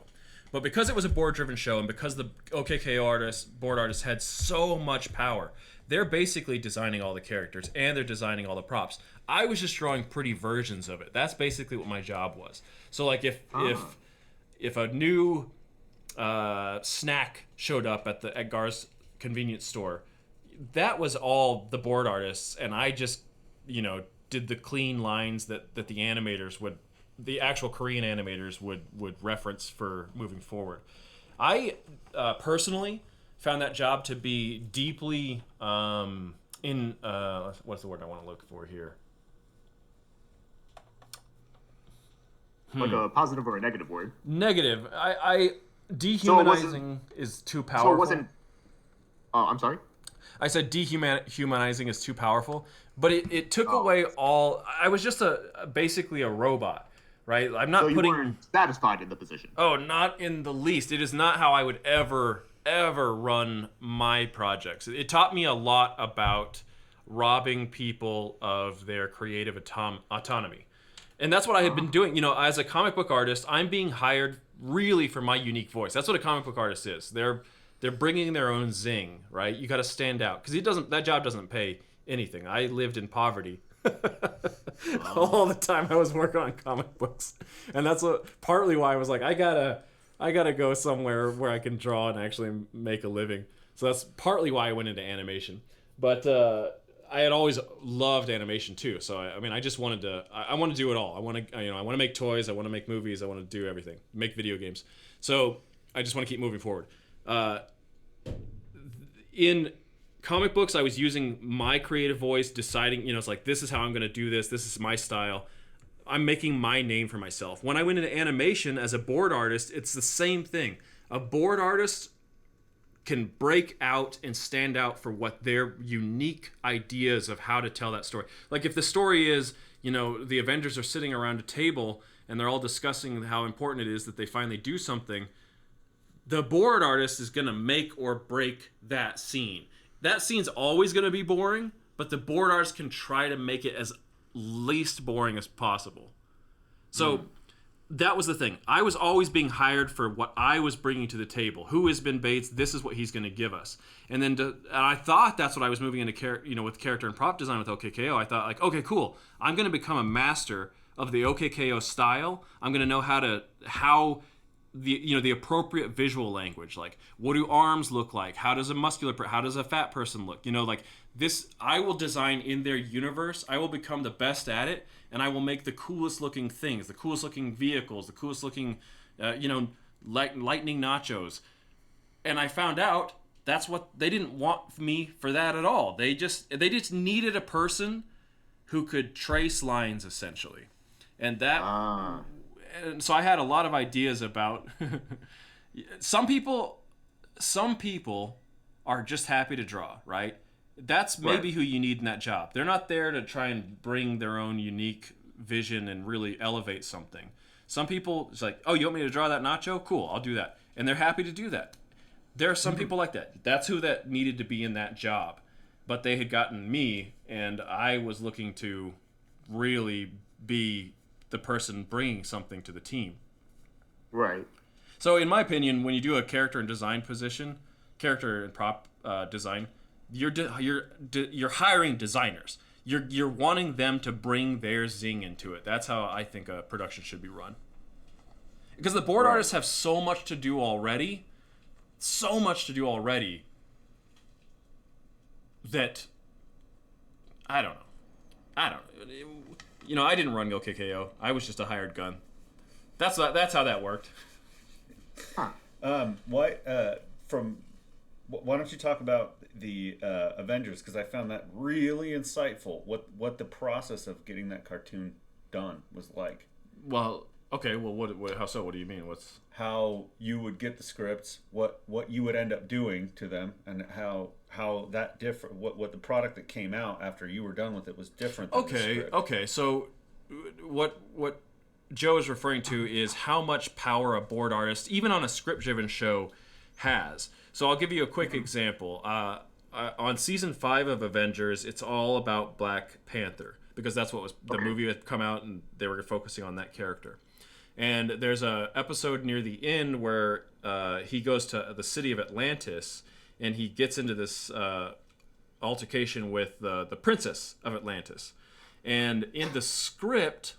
But because it was a board-driven show, and because the OKKO board artists had so much power, they're basically designing all the characters, and they're designing all the props. I was just drawing pretty versions of it. That's basically what my job was. So, like, if a new snack showed up at Gar's convenience store, that was all the board artists, and I just, did the clean lines that the animators would, the actual Korean animators would reference for moving forward. I personally found that job to be deeply in what's the word I want to look for here? Like a positive or a negative word. Negative. I dehumanizing is too powerful. So it wasn't. Oh, I'm sorry. I said dehumanizing is too powerful, but it took away all. I was just basically a robot, right? I'm not so you putting. weren't satisfied in the position. Oh, not in the least. It is not how I would ever run my projects. It taught me a lot about robbing people of their creative autonomy. And that's what I had been doing. You know, as a comic book artist, I'm being hired really for my unique voice. That's what a comic book artist is. They're bringing their own zing, right? You got to stand out because that job doesn't pay anything. I lived in poverty all the time. I was working on comic books, and that's partly why I was like, I gotta go somewhere where I can draw and actually make a living. So that's partly why I went into animation. But I had always loved animation too. So I mean, I just wanted to. I want to do it all. I want to make toys. I want to make movies. I want to do everything. Make video games. So I just want to keep moving forward. In comic books, I was using my creative voice, deciding, it's like, this is how I'm going to do this. This is my style. I'm making my name for myself. When I went into animation as a board artist, it's the same thing. A board artist can break out and stand out for what their unique ideas of how to tell that story. Like if the story is, the Avengers are sitting around a table and they're all discussing how important it is that they finally do something, the board artist is going to make or break that scene. That scene's always going to be boring, but the board artist can try to make it as least boring as possible. So that was the thing. I was always being hired for what I was bringing to the table. Who is Ben Bates? This is what he's going to give us. And then and I thought that's what I was moving into with character and prop design with OKKO. I thought like, okay, cool. I'm going to become a master of the OKKO style. I'm going to know how the appropriate visual language, like what do arms look like, how does a fat person look, like this. I will design in their universe. I will become the best at it, and I will make the coolest looking things, the coolest looking vehicles, the coolest looking lightning nachos. And I found out that's what they didn't want me for that at all. They just needed a person who could trace lines essentially, and that and so I had a lot of ideas about some people are just happy to draw, right? That's maybe who you need in that job. They're not there to try and bring their own unique vision and really elevate something. Some people, it's like, oh, you want me to draw that nacho? Cool, I'll do that. And they're happy to do that. There are some people like that. That's who that needed to be in that job. But they had gotten me, and I was looking to really be the person bringing something to the team. Right. So in my opinion, when you do a character and prop design, you're hiring designers. You're wanting them to bring their zing into it. That's how I think a production should be run. Because the board artists have so much to do already, that I don't know. I didn't run OKKO. I was just a hired gun. That's how that worked. Huh. Why don't you talk about the Avengers? Because I found that really insightful. What the process of getting that cartoon done was like. Well, okay. Well, how so? What do you mean? How you would get the scripts? What you would end up doing to them, and how that different? What the product that came out after you were done with it was different than the script. Okay. So, what Joe is referring to is how much power a board artist, even on a script-driven show, has. So I'll give you a quick example. On season 5 of Avengers, it's all about Black Panther because that's what was the movie had come out, and they were focusing on that character. And there's a episode near the end where he goes to the city of Atlantis, and he gets into this altercation with the princess of Atlantis. And in the script,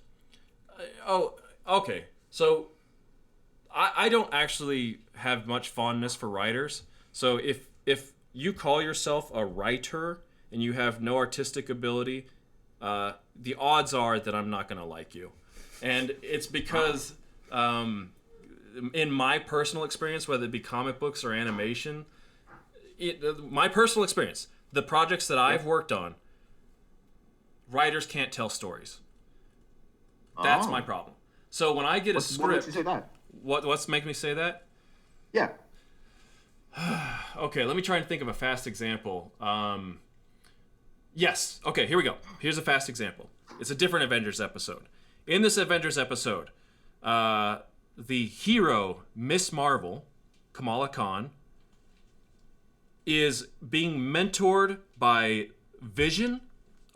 so I don't actually have much fondness for writers. So if you call yourself a writer and you have no artistic ability, the odds are that I'm not going to like you. And it's because in my personal experience, whether it be comic books or animation, my personal experience, the projects that I've worked on, writers can't tell stories. That's my problem. So when I get a script... What makes you say that? What's making me say that? Yeah. Okay, let me try and think of a fast example. Yes. Okay, here we go. Here's a fast example. It's a different Avengers episode. In this Avengers episode, the hero, Miss Marvel, Kamala Khan, is being mentored by Vision,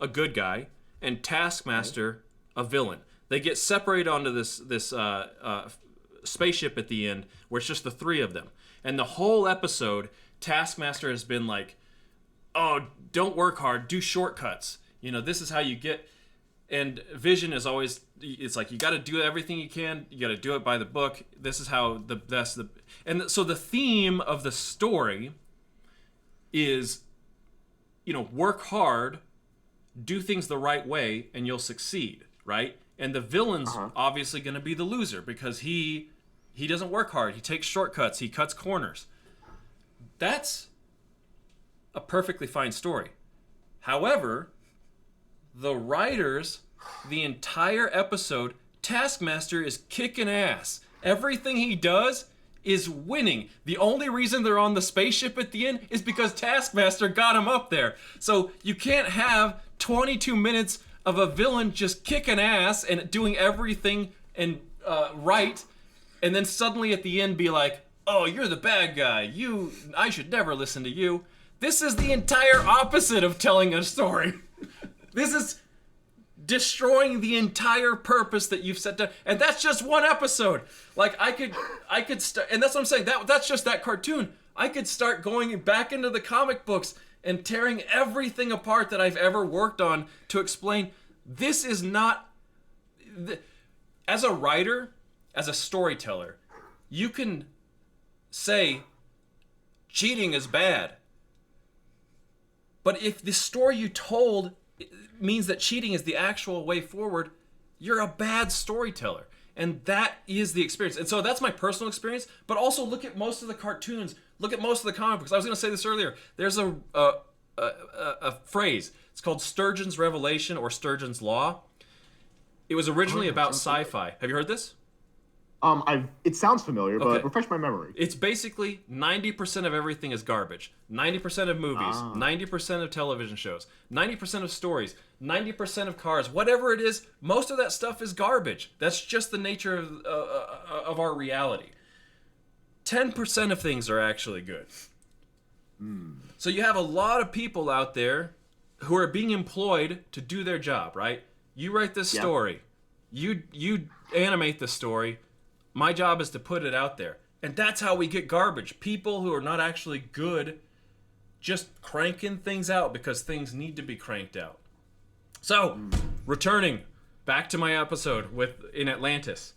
a good guy, and Taskmaster, a villain. They get separated onto this spaceship at the end, where it's just the three of them. And the whole episode, Taskmaster has been like, oh, don't work hard, do shortcuts. You know, this is how you get... And Vision is always... It's like, you got to do everything you can. You got to do it by the book. This is how the best... And so the theme of the story is, you know, work hard, do things the right way, and you'll succeed, right? And the villain's obviously going to be the loser because he doesn't work hard. He takes shortcuts. He cuts corners. That's a perfectly fine story. However, the writers, the entire episode, Taskmaster is kicking ass. Everything he does is winning. The only reason they're on the spaceship at the end is because Taskmaster got him up there. So you can't have 22 minutes of a villain just kicking ass and doing everything and right, and then suddenly at the end be like, oh, you're the bad guy. I should never listen to you. This is the entire opposite of telling a story. This is destroying the entire purpose that you've set down. And that's just one episode. Like, I could start, and that's what I'm saying, that's just that cartoon. I could start going back into the comic books and tearing everything apart that I've ever worked on to explain this is not... As a writer, as a storyteller, you can say cheating is bad. But if the story you told means that cheating is the actual way forward, you're a bad storyteller. And that is the experience. And so that's my personal experience, but also look at most of the cartoons, look at most of the comic books. I was going to say this earlier. There's a phrase. It's called Sturgeon's Revelation or Sturgeon's Law. It was originally about sci-fi. Have you heard this? It sounds familiar, but refresh my memory. It's basically 90% of everything is garbage. 90% of movies, 90% of television shows, 90% of stories, 90% of cars, whatever it is, most of that stuff is garbage. That's just the nature of our reality. 10% of things are actually good. So you have a lot of people out there who are being employed to do their job, right? You write this story. You animate the story. My job is to put it out there. And that's how we get garbage. People who are not actually good just cranking things out because things need to be cranked out. So, returning back to my episode in Atlantis.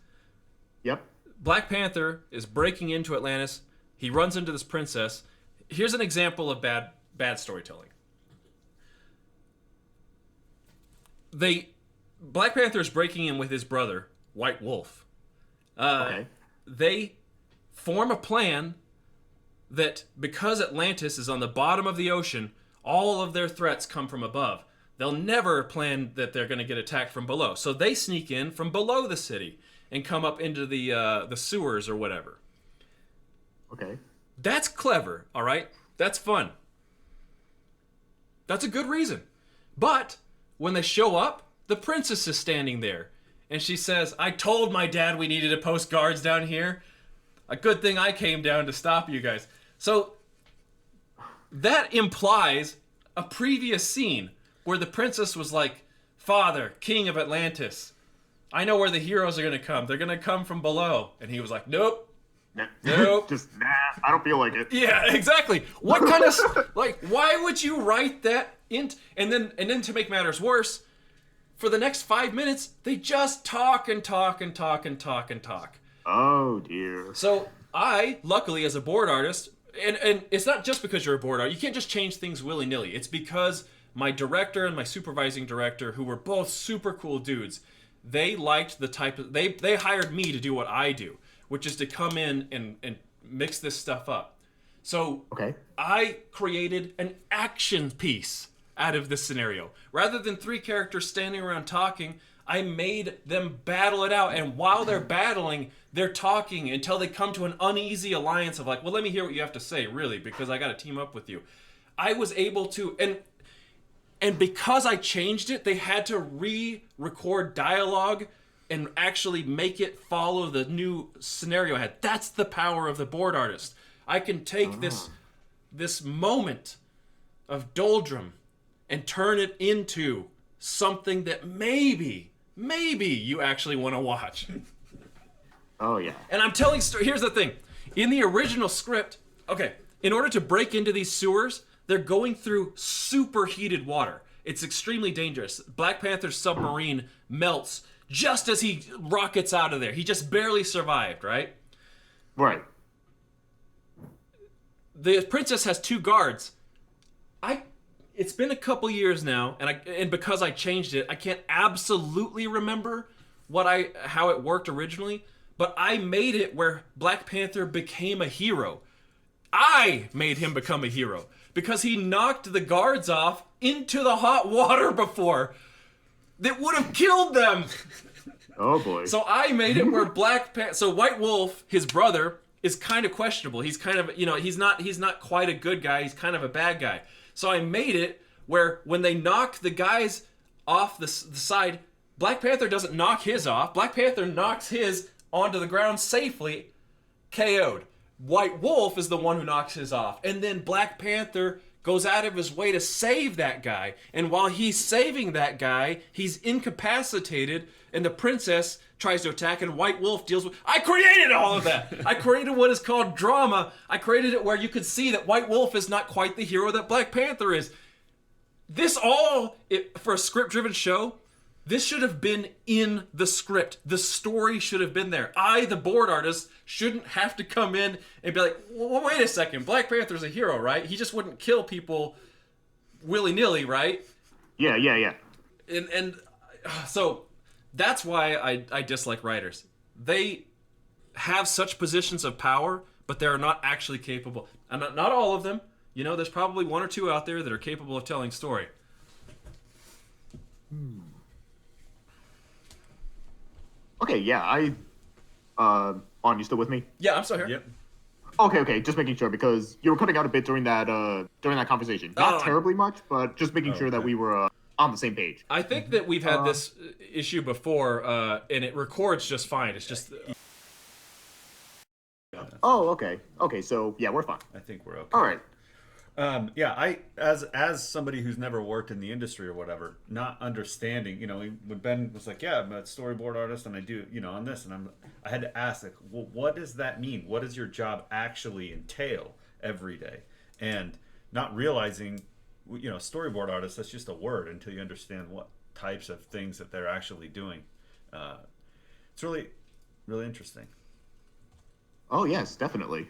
Yep. Black Panther is breaking into Atlantis. He runs into this princess. Here's an example of bad storytelling. Black Panther is breaking in with his brother, White Wolf. They form a plan that because Atlantis is on the bottom of the ocean, all of their threats come from above. They'll never plan that they're going to get attacked from below. So they sneak in from below the city and come up into the sewers or whatever. Okay. That's clever, all right? That's fun. That's a good reason. But when they show up, the princess is standing there. And she says, I told my dad we needed to post guards down here. A good thing I came down to stop you guys. So that implies a previous scene where the princess was like, Father, King of Atlantis, I know where the heroes are going to come. They're going to come from below. And he was like, nope. Nope. Just, I don't feel like it. Yeah, exactly. What kind of, why would you write that in? And then to make matters worse, for the next 5 minutes, they just talk and talk and talk and talk and talk. Oh, dear. So I, luckily, as a board artist, and it's not just because you're a board artist, you can't just change things willy-nilly. It's because my director and my supervising director, who were both super cool dudes, they liked the type of... They hired me to do what I do, which is to come in and mix this stuff up. So Okay. I created an action piece out of this scenario. Rather than 3 characters standing around talking, I made them battle it out. And while they're battling, they're talking until they come to an uneasy alliance of like, well, let me hear what you have to say, really, because I got to team up with you. I was able to, and because I changed it, they had to re-record dialogue and actually make it follow the new scenario I had. That's the power of the board artist. I can take this moment of doldrum and turn it into something that maybe you actually want to watch. Oh yeah. And I'm telling here's the thing. In the original script, okay, in order to break into these sewers, they're going through superheated water. It's extremely dangerous. Black Panther's submarine melts just as he rockets out of there. He just barely survived, right? Right. The princess has 2 guards. It's been a couple years now, and because I changed it, I can't absolutely remember how it worked originally, but I made it where Black Panther became a hero. I made him become a hero because he knocked the guards off into the hot water before that would have killed them. Oh boy. So I made it where so White Wolf, his brother, is kind of questionable. He's kind of, he's not quite a good guy. He's kind of a bad guy. So I made it where when they knock the guys off the side, Black Panther doesn't knock his off. Black Panther knocks his onto the ground safely, KO'd. White Wolf is the one who knocks his off. And then Black Panther goes out of his way to save that guy. And while he's saving that guy, he's incapacitated, and the princess tries to attack, and White Wolf deals with... I created all of that! I created what is called drama. I created it where you could see that White Wolf is not quite the hero that Black Panther is. For a script-driven show, this should have been in the script. The story should have been there. I, the board artist, shouldn't have to come in and be like, well, wait a second, Black Panther's a hero, right? He just wouldn't kill people willy-nilly, right? Yeah. And so that's why I dislike writers. They have such positions of power, but they're not actually capable. And not all of them. There's probably 1 or 2 out there that are capable of telling story. Okay, yeah, you still with me? Yeah, I'm still here. Yep. Okay, just making sure, because you were cutting out a bit during that conversation. Not terribly much, but just making sure that we were on the same page. I think that we've had this issue before, and it records just fine. It's just... Oh, okay. Okay, so, yeah, we're fine. I think we're okay. All right. I as somebody who's never worked in the industry or whatever, not understanding, when Ben was like, yeah, I'm a storyboard artist and I do, on this, and I had to ask, like, well, what does that mean? What does your job actually entail every day? And not realizing, storyboard artist, that's just a word until you understand what types of things that they're actually doing. It's really, really interesting. Oh yes, definitely.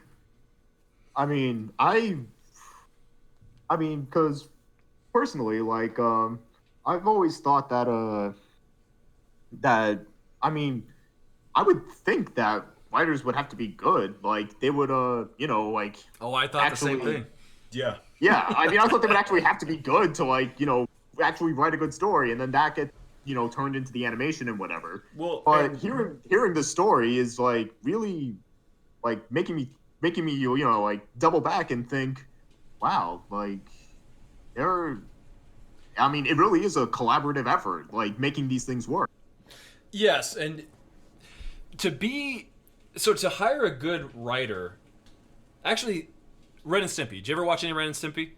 Because personally, like, I've always thought that, I would think that writers would have to be good. Like, they would, like... Oh, I thought actually, the same thing. Yeah. Yeah, I thought they would actually have to be good to, like, actually write a good story, and then that gets, turned into the animation and whatever. Well, but hearing the story is, like, really, like, making me, like, double back and think, wow, like, it really is a collaborative effort, like, making these things work. Yes, and to hire a good writer, actually, Ren and Stimpy. Did you ever watch any Ren and Stimpy?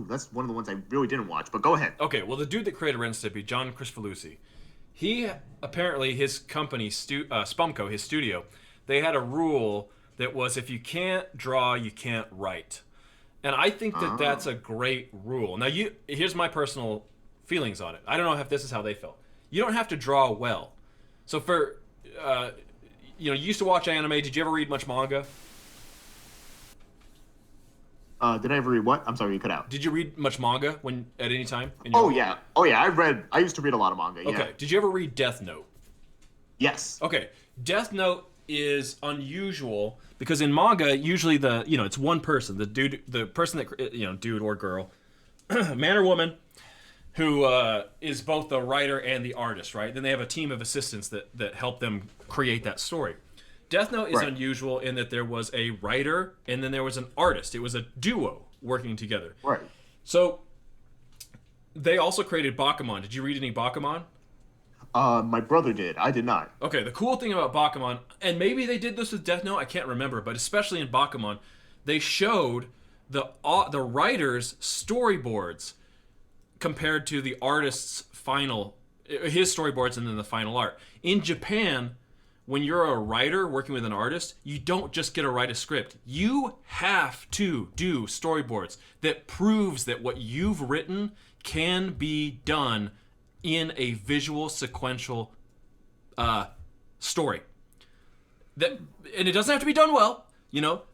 That's one of the ones I really didn't watch, but go ahead. Okay, well, the dude that created Ren and Stimpy, John Cristofalusi, he, apparently, his company, Spumco, his studio, they had a rule that was, if you can't draw, you can't write. And I think that that's a great rule. Now, here's my personal feelings on it. I don't know if this is how they felt. You don't have to draw well. So for, you used to watch anime. Did you ever read much manga? Did I ever read what? I'm sorry, you cut out. Did you read much manga at any time? Yeah. I used to read a lot of manga, yeah. Okay, did you ever read Death Note? Yes. Okay, Death Note is unusual because in manga, usually it's one person, the person that dude or girl, man or woman, who is both the writer and the artist, right? Then they have a team of assistants that help them create that story. Death Note is unusual in that there was a writer and then there was an artist. It was a duo working together. Right. So they also created Bakuman. Did you read any Bakuman? My brother did. I did not. Okay, the cool thing about Bakuman, and maybe they did this with Death Note, I can't remember, but especially in Bakuman, they showed the writer's storyboards compared to the artist's his storyboards and then the final art. In Japan, when you're a writer working with an artist, you don't just get to write a script. You have to do storyboards that proves that what you've written can be done in a visual sequential story. And it doesn't have to be done well.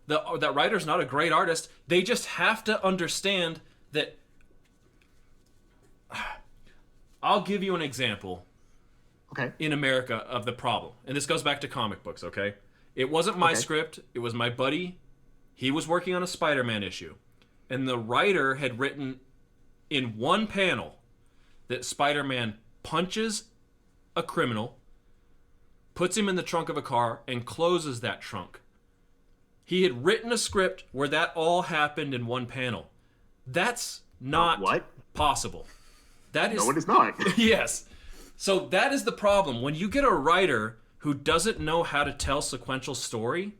That writer's not a great artist. They just have to understand that. I'll give you an example. Okay. In America of the problem. And this goes back to comic books, okay? It wasn't my script. It was my buddy. He was working on a Spider-Man issue. And the writer had written in one panel that Spider-Man punches a criminal, puts him in the trunk of a car, and closes that trunk. He had written a script where that all happened in one panel. That's not possible. That is... No, it is not. Yes. So that is the problem. When you get a writer who doesn't know how to tell sequential story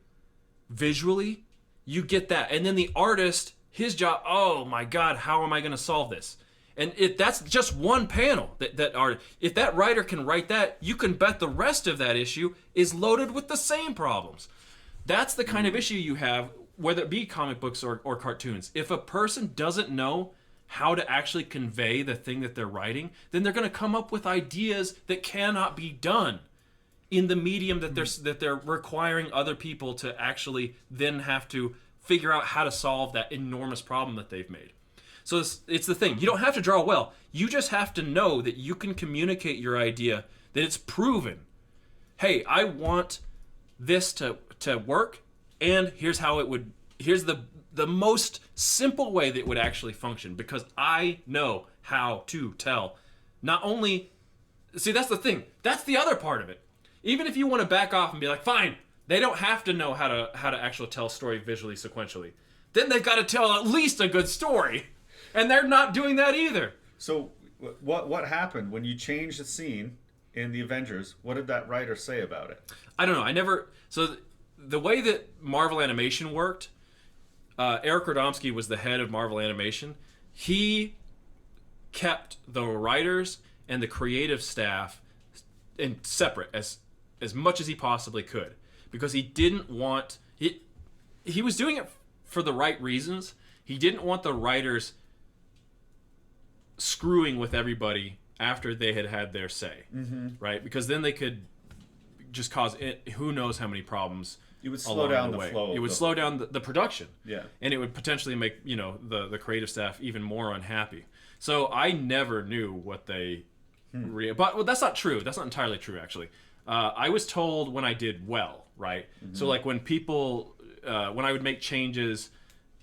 visually, you get that. And then the artist, his job, oh my God, how am I going to solve this? And that's just one panel. If that writer can write that, you can bet the rest of that issue is loaded with the same problems. That's the kind of issue you have, whether it be comic books or cartoons. If a person doesn't know how to actually convey the thing that they're writing, then they're going to come up with ideas that cannot be done in the medium that they're requiring other people to actually then have to figure out how to solve that enormous problem that they've made. So it's the thing. You don't have to draw well. You just have to know that you can communicate your idea, that it's proven. Hey, I want this to work, and here's how it would. Here's the most simple way that it would actually function, because I know how to tell. Not only, see, that's the thing. That's the other part of it. Even if you want to back off and be like, fine, they don't have to know how to actually tell a story visually, sequentially. Then they've got to tell at least a good story. And they're not doing that either. So what happened when you changed the scene in the Avengers? What did that writer say about it? I don't know. So the way that Marvel Animation worked, Eric Radomski was the head of Marvel Animation. He kept the writers and the creative staff separate as much as he possibly could, because he didn't want... He was doing it for the right reasons. He didn't want the writers screwing with everybody after they had their say, right? Because then they could just cause who knows how many problems. It would slow down the flow. It would slow down the production. Yeah. And it would potentially make, the creative staff even more unhappy. So I never knew what they... But that's not true. That's not entirely true, actually. I was told when I did well, right? So like when people... when I would make changes,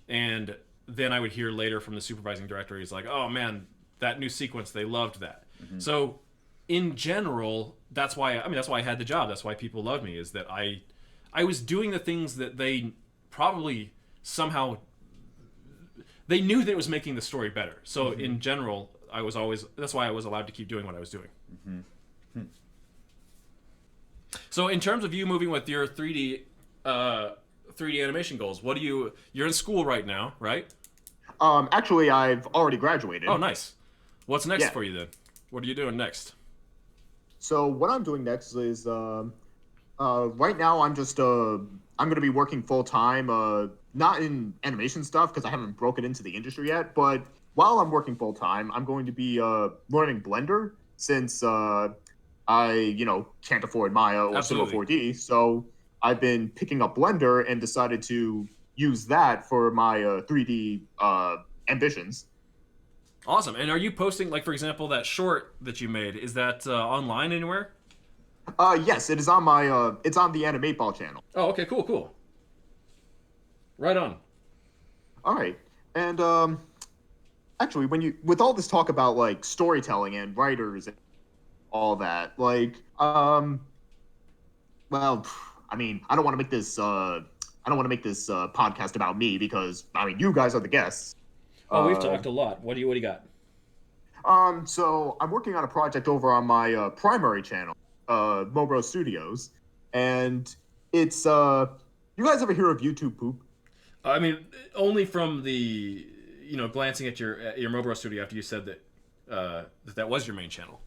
and then I would hear later from the supervising director, he's like, oh man, that new sequence, they loved that. So in general, that's why I had the job. That's why people loved me, is that I was doing the things that they probably somehow, they knew that it was making the story better. So in general, that's why I was allowed to keep doing what I was doing. So in terms of you moving with your 3D animation goals, you're in school right now, right? Actually, I've already graduated. Oh, nice. What's next for you then? What are you doing next? So what I'm doing next is, right now I'm just, I'm going to be working full time, not in animation stuff because I haven't broken into the industry yet, but while I'm working full time, I'm going to be, learning Blender since, I, can't afford Maya or Cinema 4D. So I've been picking up Blender and decided to use that for my 3D ambitions. Awesome. And are you posting, like, for example, that short that you made, is that online anywhere? Yes, it is on my it's on the Anim8ball channel. Oh, okay, cool. Right on. All right. And actually, with all this talk about like storytelling and writers and all that, like well, I mean, I don't want to make this podcast about me because I mean, you guys are the guests. Oh, we've Uh talked a lot. What do you got? so I'm working on a project over on my primary channel, Mobro Studios, and it's you guys ever hear of YouTube poop? I mean, only from the glancing at your Mobro studio after you said that that was your main channel.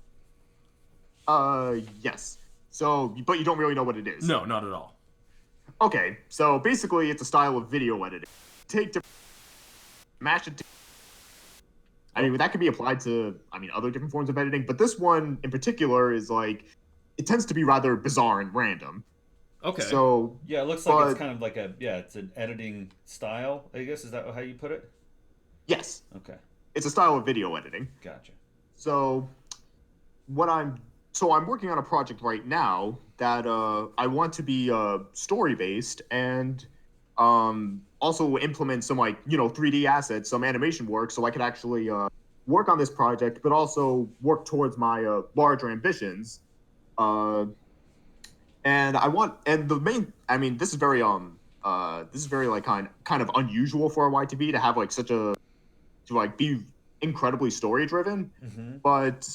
Yes. So, but you don't really know what it is. No, not at all. Okay, so basically, it's a style of video editing. Take different, mash it. I mean, that could be applied to, I mean, other different forms of editing, but this one in particular is like, it tends to be rather bizarre and random. Okay. So Yeah, it looks like it's kind of like it's an editing style, I guess. Is that how you put it? yes, Okay, it's a style of video editing. gotcha. So I'm working on a project right now that I want to be story based and also implement some like 3D assets, some animation work, so I could actually work on this project, but also work towards my larger ambitions. And I want and the main I mean this is very like kind of unusual for a YTV to have like such a to like be incredibly story driven, Mm-hmm. but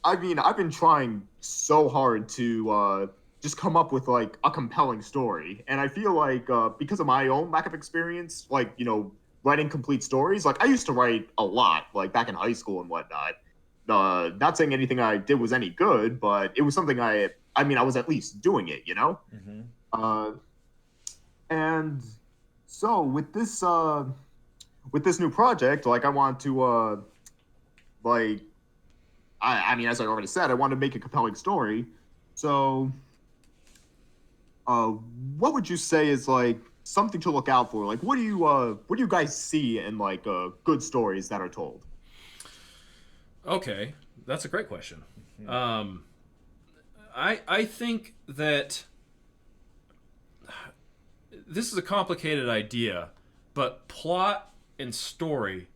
I mean, I've been trying so hard to just come up with like a compelling story, and I feel like because of my own lack of experience, like writing complete stories, like I used to write a lot, like back in high school and whatnot. Not saying anything I did was any good, but it was something I mean, I was at least doing it, Mm-hmm. Uh, and so with this new project, like I want to like I mean, as I already said, I want to make a compelling story. So, uh, what would you say is like something to look out for? Like, what do you guys see in like good stories that are told? Okay, that's a great question. I think that this is a complicated idea, but plot and story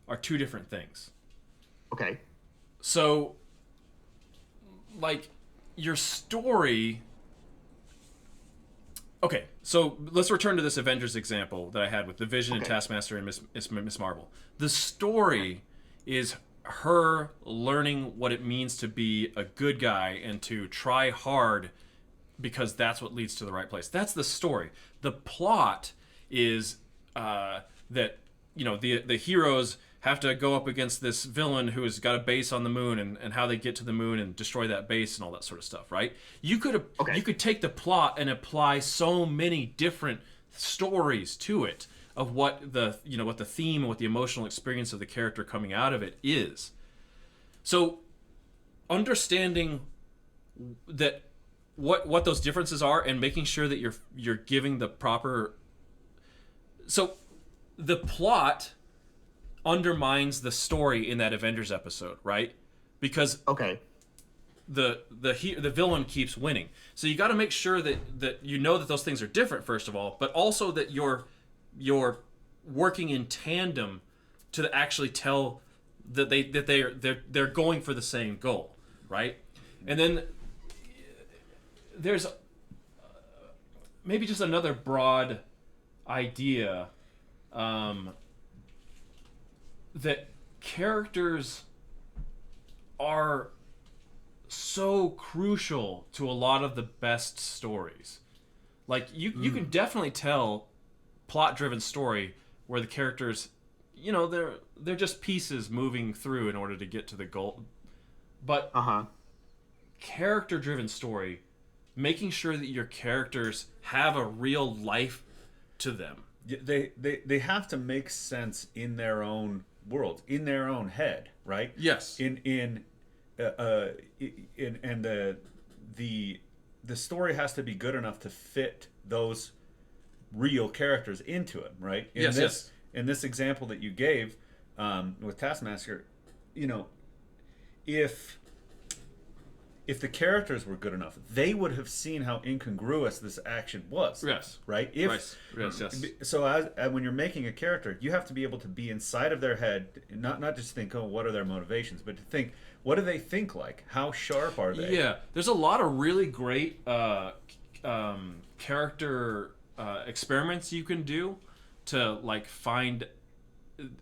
are two different things. Okay. So, like, your story. Okay, so let's return to this Avengers example that I had with the Vision and Okay. Taskmaster and Miss Marvel. The story is her learning what it means to be a good guy and to try hard because that's what leads to the right place. That's the story. The plot is that the heroes have to go up against this villain who has got a base on the moon and how they get to the moon and destroy that base and all that sort of stuff, right? You could take the plot and apply so many different stories to it of what the theme and what the emotional experience of the character coming out of it is. So understanding that what those differences are and making sure that you're giving the proper. So the plot undermines the story in that Avengers episode, right? Because Okay. the villain keeps winning. So you got to make sure that you know that those things are different first of all, but also that you're working in tandem to actually tell that they're going for the same goal, right? And then there's maybe just another broad idea that characters are so crucial to a lot of the best stories. Like you can definitely tell plot-driven story where the characters, they're just pieces moving through in order to get to the goal. But character-driven story, making sure that your characters have a real life to them. They have to make sense in their own world, in their own head, right? Yes. And the story has to be good enough to fit those real characters into it, right? Yes. In this example that you gave with Taskmaster, if if the characters were good enough, they would have seen how incongruous this action was. Yes. Right? Yes. So when you're making a character, you have to be able to be inside of their head, not just think, oh, what are their motivations, but to think, what do they think like? How sharp are they? Yeah. There's a lot of really great character experiments you can do to like find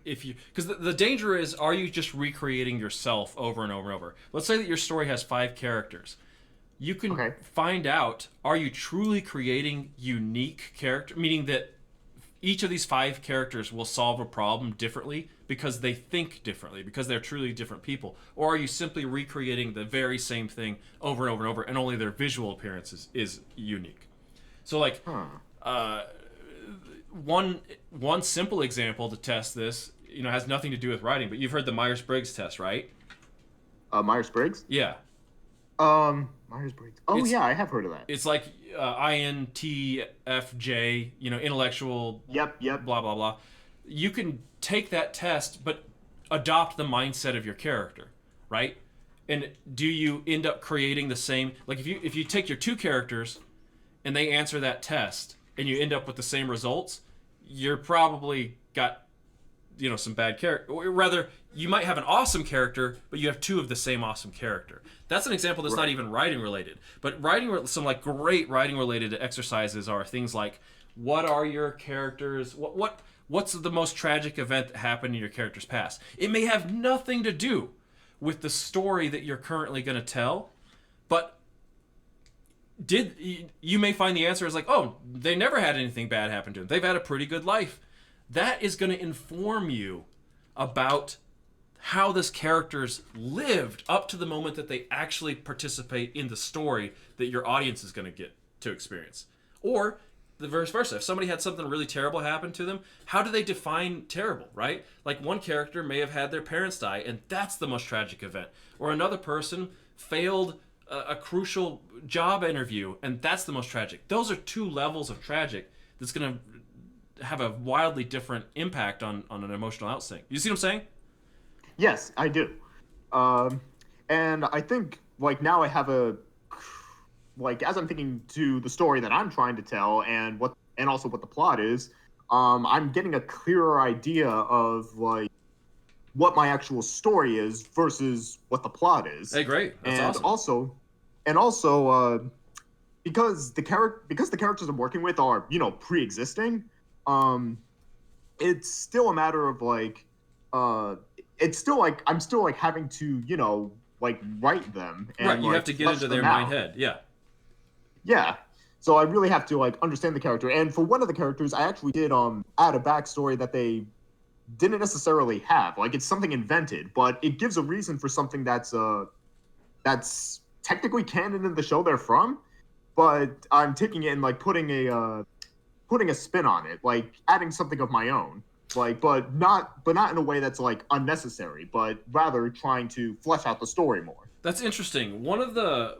because the danger is, are you just recreating yourself over and over and over? Let's say that your story has 5 characters. You can find out, are you truly creating unique character, meaning that each of these 5 characters will solve a problem differently because they think differently, because they're truly different people? Or are you simply recreating the very same thing over and over and over, and only their visual appearance is unique? So like one simple example to test this, has nothing to do with writing, but you've heard the Myers-Briggs test, right? Myers-Briggs? Yeah. Myers-Briggs. Oh, yeah, I have heard of that. It's like INTFJ, intellectual. Yep. Blah blah blah. You can take that test, but adopt the mindset of your character, right? And do you end up creating the same? Like if you take your 2 characters, and they answer that test, and you end up with the same results, you're probably got some bad character. Or rather, you might have an awesome character, but you have 2 of the same awesome character. That's an example that's not even writing related. But some like great writing related exercises are things like, what are your characters? What's the most tragic event that happened in your character's past? It may have nothing to do with the story that you're currently going to tell, but you may find the answer is like, oh, they never had anything bad happen to them. They've had a pretty good life. That is going to inform you about how this character's lived up to the moment that they actually participate in the story that your audience is going to get to experience. Or the vice versa. If somebody had something really terrible happen to them, how do they define terrible, right? Like one character may have had their parents die, and that's the most tragic event. Or another person failed a crucial job interview, and that's the most tragic. Those are 2 levels of tragic that's going to have a wildly different impact on an emotional outsync. You see what I'm saying? Yes, I do. And I think, like, now I have as I'm thinking to the story that I'm trying to tell and also what the plot is, I'm getting a clearer idea of, like, what my actual story is versus what the plot is. Hey, great. That's awesome. Also, because the characters I'm working with are, pre-existing, it's still a matter of like, it's still like I'm still like having to, write them. And, right, you have to get into their mind head. Yeah. Yeah. So I really have to understand the character. And for one of the characters, I actually did add a backstory that they didn't necessarily have. Like, it's something invented, but it gives a reason for something that's technically canon in the show they're from, but I'm taking it and like putting a spin on it, like adding something of my own, like but not in a way that's like unnecessary, but rather trying to flesh out the story more. That's interesting. One of the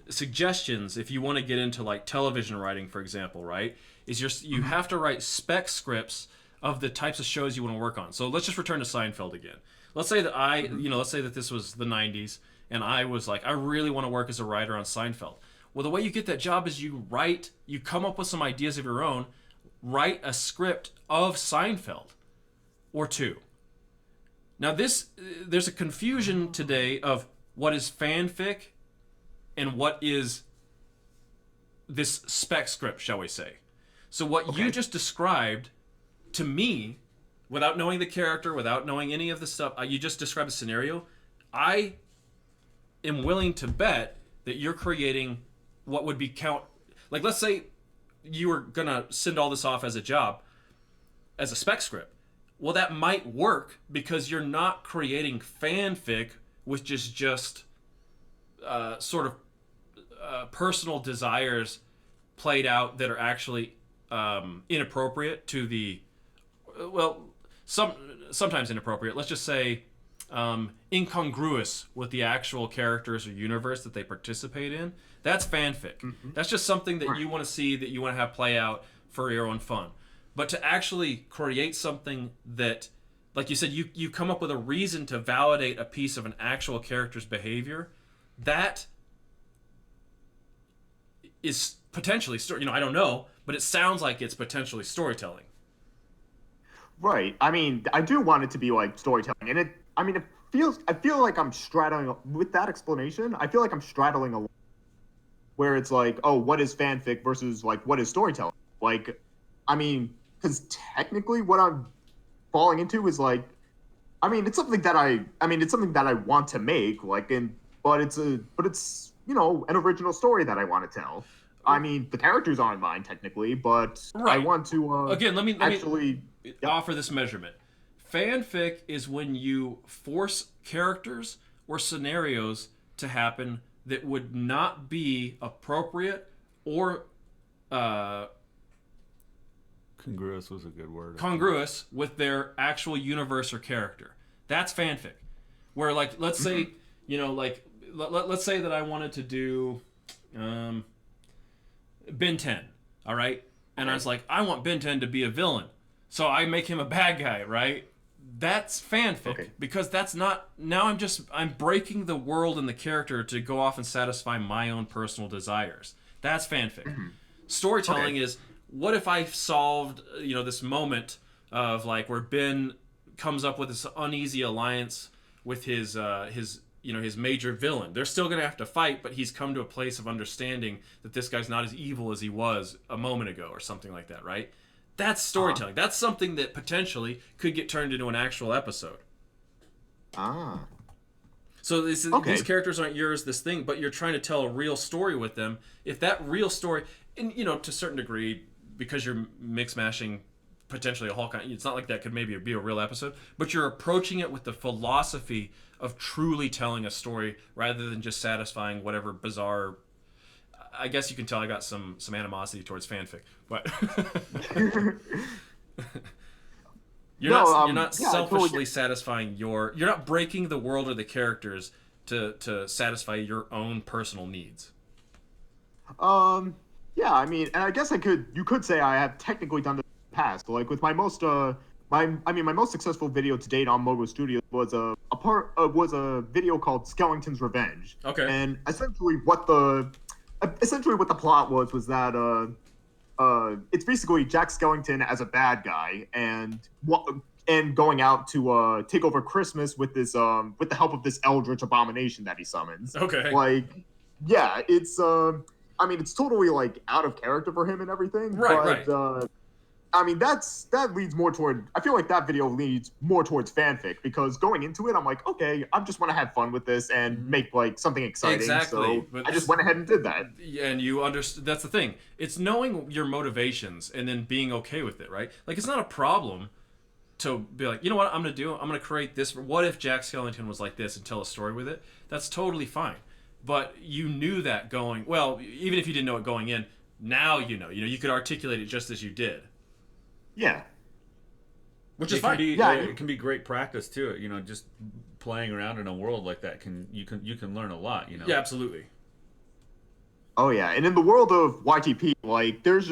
suggestions, if you want to get into like television writing, for example, right, is you have to write spec scripts of the types of shows you want to work on. So let's just return to Seinfeld again. Let's say that let's say that this was the 90s and I was like, I really want to work as a writer on Seinfeld. Well, the way you get that job is you come up with some ideas of your own, write a script of Seinfeld or 2. Now there's a confusion today of what is fanfic and what is this spec script, shall we say. So what you just described to me, without knowing the character, without knowing any of the stuff, you just described a scenario. I am willing to bet that you're creating what would be like, let's say you were going to send all this off as a job, as a spec script. Well, that might work because you're not creating fanfic, which is just sort of personal desires played out that are actually inappropriate to the, sometimes inappropriate. Let's just say incongruous with the actual characters or universe that they participate in. That's fanfic. Mm-hmm. That's just something that you want to see, that you want to have play out for your own fun. But to actually create something that, like you said, you come up with a reason to validate a piece of an actual character's behavior. That is potentially story. I don't know, but it sounds like it's potentially storytelling. Right. I mean, I do want it to be like storytelling, and it feels. I feel like I'm straddling with that explanation. I feel like I'm straddling a line where it's like, oh, what is fanfic versus like what is storytelling? Like, I mean, because technically, what I'm falling into is like, I mean, it's something that it's something that I want to make, like, but it's an original story that I want to tell. I mean, the characters aren't mine technically, but Right. I want to Again, let me actually offer this measurement. Fanfic is when you force characters or scenarios to happen that would not be appropriate or Congruous was a good word. congruous with their actual universe or character. That's fanfic. Where, like, let's say, let's say that I wanted to do Ben 10, all right? And I was like, I want Ben 10 to be a villain. So I make him a bad guy, right? That's fanfic. Because that's not... Now I'm breaking the world and the character to go off and satisfy my own personal desires. That's fanfic. Storytelling is, what if I solved, this moment of, like, where Ben comes up with this uneasy alliance with his major villain. They're still going to have to fight, but he's come to a place of understanding that this guy's not as evil as he was a moment ago or something like that, right? That's storytelling. That's something that potentially could get turned into an actual episode. So these characters aren't yours, this thing, but you're trying to tell a real story with them. If that real story, and, to a certain degree, because you're mix-mashing potentially a whole kind, it's not like that could maybe be a real episode, but you're approaching it with the philosophy of truly telling a story rather than just satisfying whatever bizarre... I guess you can tell I got some animosity towards fanfic, but you're not selfishly satisfying you're not breaking the world or the characters to satisfy your own personal needs. Yeah, I mean, and I guess you could say I have technically done this in the past. Like with my most my most successful video to date on Mogo Studios was a video called Skellington's Revenge. Okay. And essentially what the plot was that it's basically Jack Skellington as a bad guy and going out to take over Christmas with this with the help of this eldritch abomination that he summons. Okay. Like, yeah, it's it's totally like out of character for him and everything. Right. That leads more toward. I feel like that video leads more towards fanfic because going into it, I'm like, okay, I just want to have fun with this and make like something exciting. Exactly. So I just went ahead and did that. Yeah, and you understand. That's the thing. It's knowing your motivations and then being okay with it, right? Like, it's not a problem to be like, you know what, I'm gonna create this. What if Jack Skellington was like this and tell a story with it? That's totally fine. But you knew that going well, even if you didn't know it going in. Now you could articulate it just as you did. Yeah. Which is fine. It can be great practice too. Just playing around in a world like that you can learn a lot. Yeah, absolutely. Oh yeah, and in the world of YTP, like there's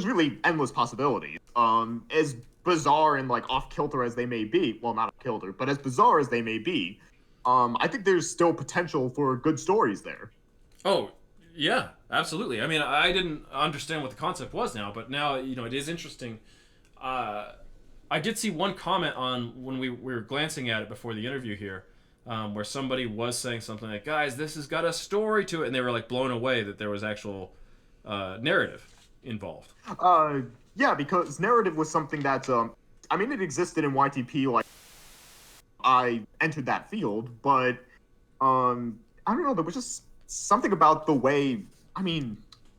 really endless possibilities. As bizarre and like off kilter as they may be, well, not off kilter, but as bizarre as they may be, I think there's still potential for good stories there. Oh yeah, absolutely. I mean, I didn't understand what the concept was now, but now it is interesting. I did see one comment on when we were glancing at it before the interview here, where somebody was saying something like, guys, this has got a story to it, and they were like blown away that there was actual narrative involved. Yeah, because narrative was something that it existed in YTP, like I entered that field, but I don't know, there was just something about the way,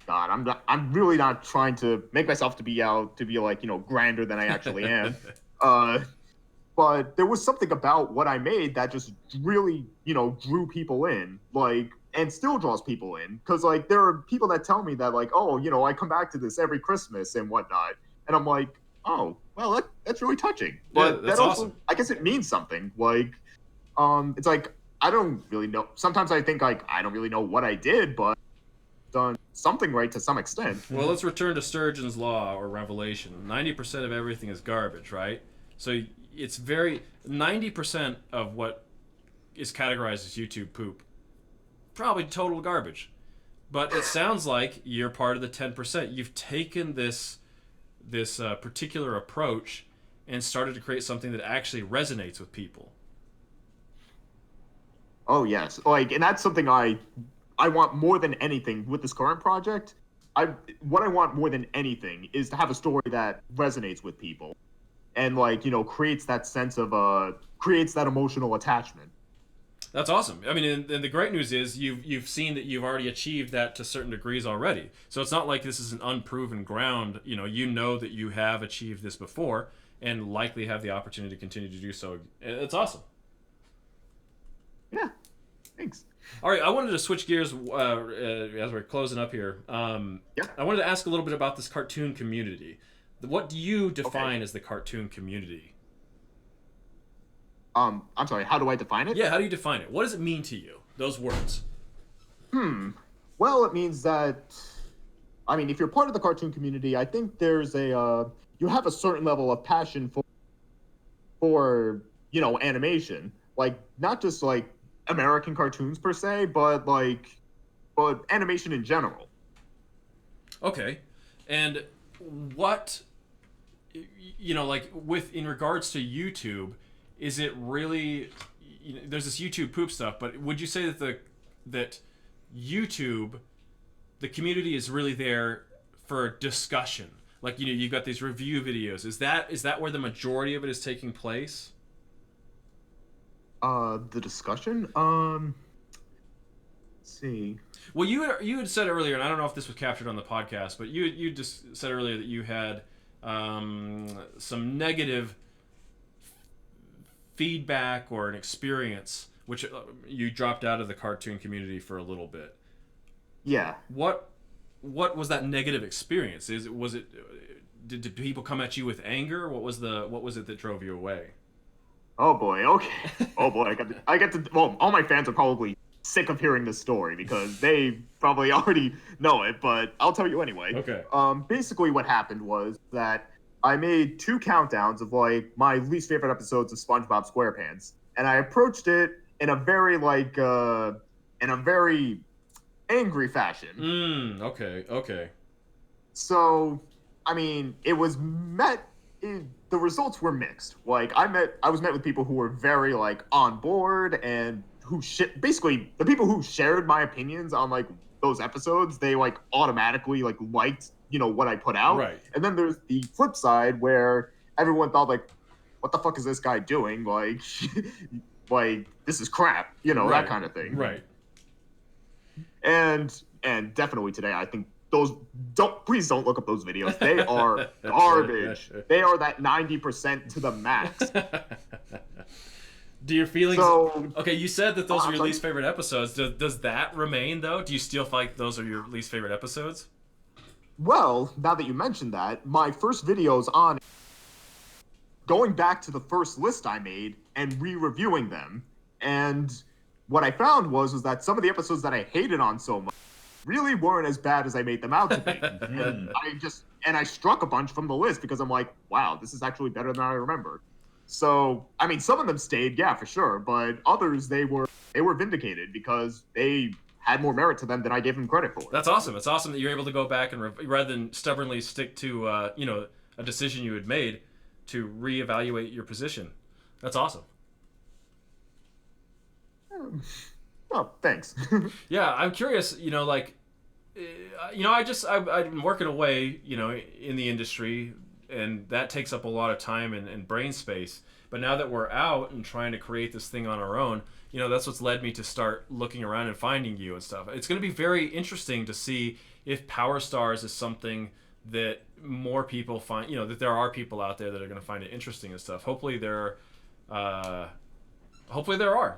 God, I'm really not trying to make myself to be like, grander than I actually am. But there was something about what I made that just really, drew people in, like, and still draws people in. Because, like, there are people that tell me that, like, oh, I come back to this every Christmas and whatnot. And I'm like, oh, well, that's really touching. But yeah, that's that also, awesome. I guess it means something. Like, it's like, I don't really know. Sometimes I think, like, I don't really know what I did, but done something right to some extent. Well, let's return to Sturgeon's law or revelation. 90% of everything is garbage, right? So it's very 90% of what is categorized as YouTube poop, probably total garbage. But it sounds like you're part of the 10%. You've taken this particular approach and started to create something that actually resonates with people. Oh yes, like, and that's something I want more than anything with this current project. What I want more than anything is to have a story that resonates with people, and like, you know, creates that sense of creates that emotional attachment. That's awesome. I mean, and the great news is you've seen that you've already achieved that to certain degrees already. So it's not like this is an unproven ground. You know that you have achieved this before and likely have the opportunity to continue to do so. It's awesome. Yeah, thanks. All right, I wanted to switch gears as we're closing up here. Yeah. I wanted to ask a little bit about this cartoon community. What do you define as the cartoon community? I'm sorry, how do I define it? Yeah, how do you define it? What does it mean to you, those words? Well, it means that, I mean, if you're part of the cartoon community, I think there's you have a certain level of passion for, you know, animation. Like, not just, like, American cartoons per se, but animation in general. Okay. And what, you know, like, in regards to YouTube, is it really, you know, there's this YouTube poop stuff, but would you say that YouTube, the community is really there for discussion? Like, you know, you've got these review videos. Is that where the majority of it is taking place? The discussion? Let's see. Well, you had said earlier, and I don't know if this was captured on the podcast, but you just said earlier that you had some negative feedback or an experience, which you dropped out of the cartoon community for a little bit. Yeah. What was that negative experience? Did people come at you with anger? What was it that drove you away? Oh boy. Okay. Oh boy. I get to. Well, all my fans are probably sick of hearing this story because they probably already know it, but I'll tell you anyway. Okay. Basically, what happened was that I made 2 countdowns of like my least favorite episodes of SpongeBob SquarePants, and I approached it in a very angry fashion. Okay. So, I mean, it was met. The results were mixed. Like, I was met with people who were very like on board and who basically the people who shared my opinions on like those episodes. They like automatically like liked, you know, what I put out. Right. And then there's the flip side where everyone thought like, what the fuck is this guy doing? Like, like this is crap. You know, Right. that kind of thing. Right. And definitely today, I think please don't look up those videos. They are garbage. They are that 90% to the max. Do your feelings? So, okay, you said that those are your sorry. least favorite episodes. Does that remain though? Do you still feel like those are your least favorite episodes? well, now that you mentioned that, my first videos on going back to the first list I made and re-reviewing them, and what I found was that some of the episodes that I hated on so much really weren't as bad as I made them out to be. And I struck a bunch from the list because I'm like, wow, this is actually better than I remember. So, I mean, some of them stayed, yeah, for sure, but others, they were vindicated because they had more merit to them than I gave them credit for. That's awesome. It's awesome that you're able to go back and rather than stubbornly stick to a decision you had made, to reevaluate your position. That's awesome. Oh, thanks. Yeah, I'm curious. I've been working away, in the industry, and that takes up a lot of time and brain space. But now that we're out and trying to create this thing on our own, that's what's led me to start looking around and finding you and stuff. It's going to be very interesting to see if Power Stars is something that more people find, that there are people out there that are going to find it interesting and stuff. Hopefully there are.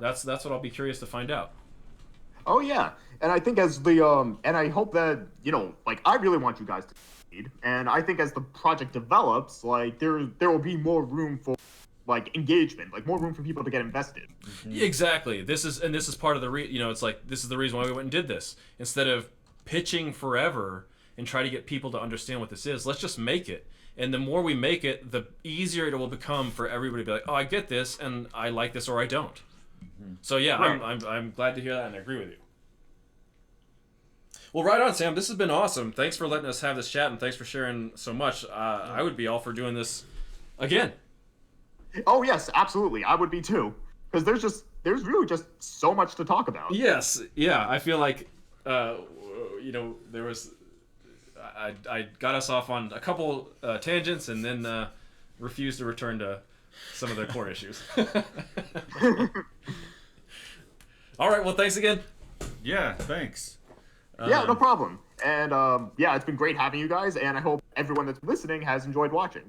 That's what I'll be curious to find out. Oh yeah, and I think and I hope that I really want you guys to succeed, and I think as the project develops, there will be more room for engagement, more room for people to get invested. Mm-hmm. Exactly. This is part of the it's like this is the reason why we went and did this instead of pitching forever and try to get people to understand what this is. Let's just make it And the more we make it, the easier it will become for everybody to be like, oh, I get this, and I like this, or I don't. So yeah, Right. I'm glad to hear that, and I agree with you. Well, right on, Sam. This has been awesome. Thanks for letting us have this chat, and thanks for sharing so much. I would be all for doing this again. Oh yes, absolutely. I would be too, because there's really just so much to talk about. Yes, yeah. I feel like, there was. I got us off on a couple tangents, and then refused to return to some of the core issues. All right. Well, thanks again. Yeah, thanks. Yeah, no problem. And yeah, it's been great having you guys, and I hope everyone that's listening has enjoyed watching.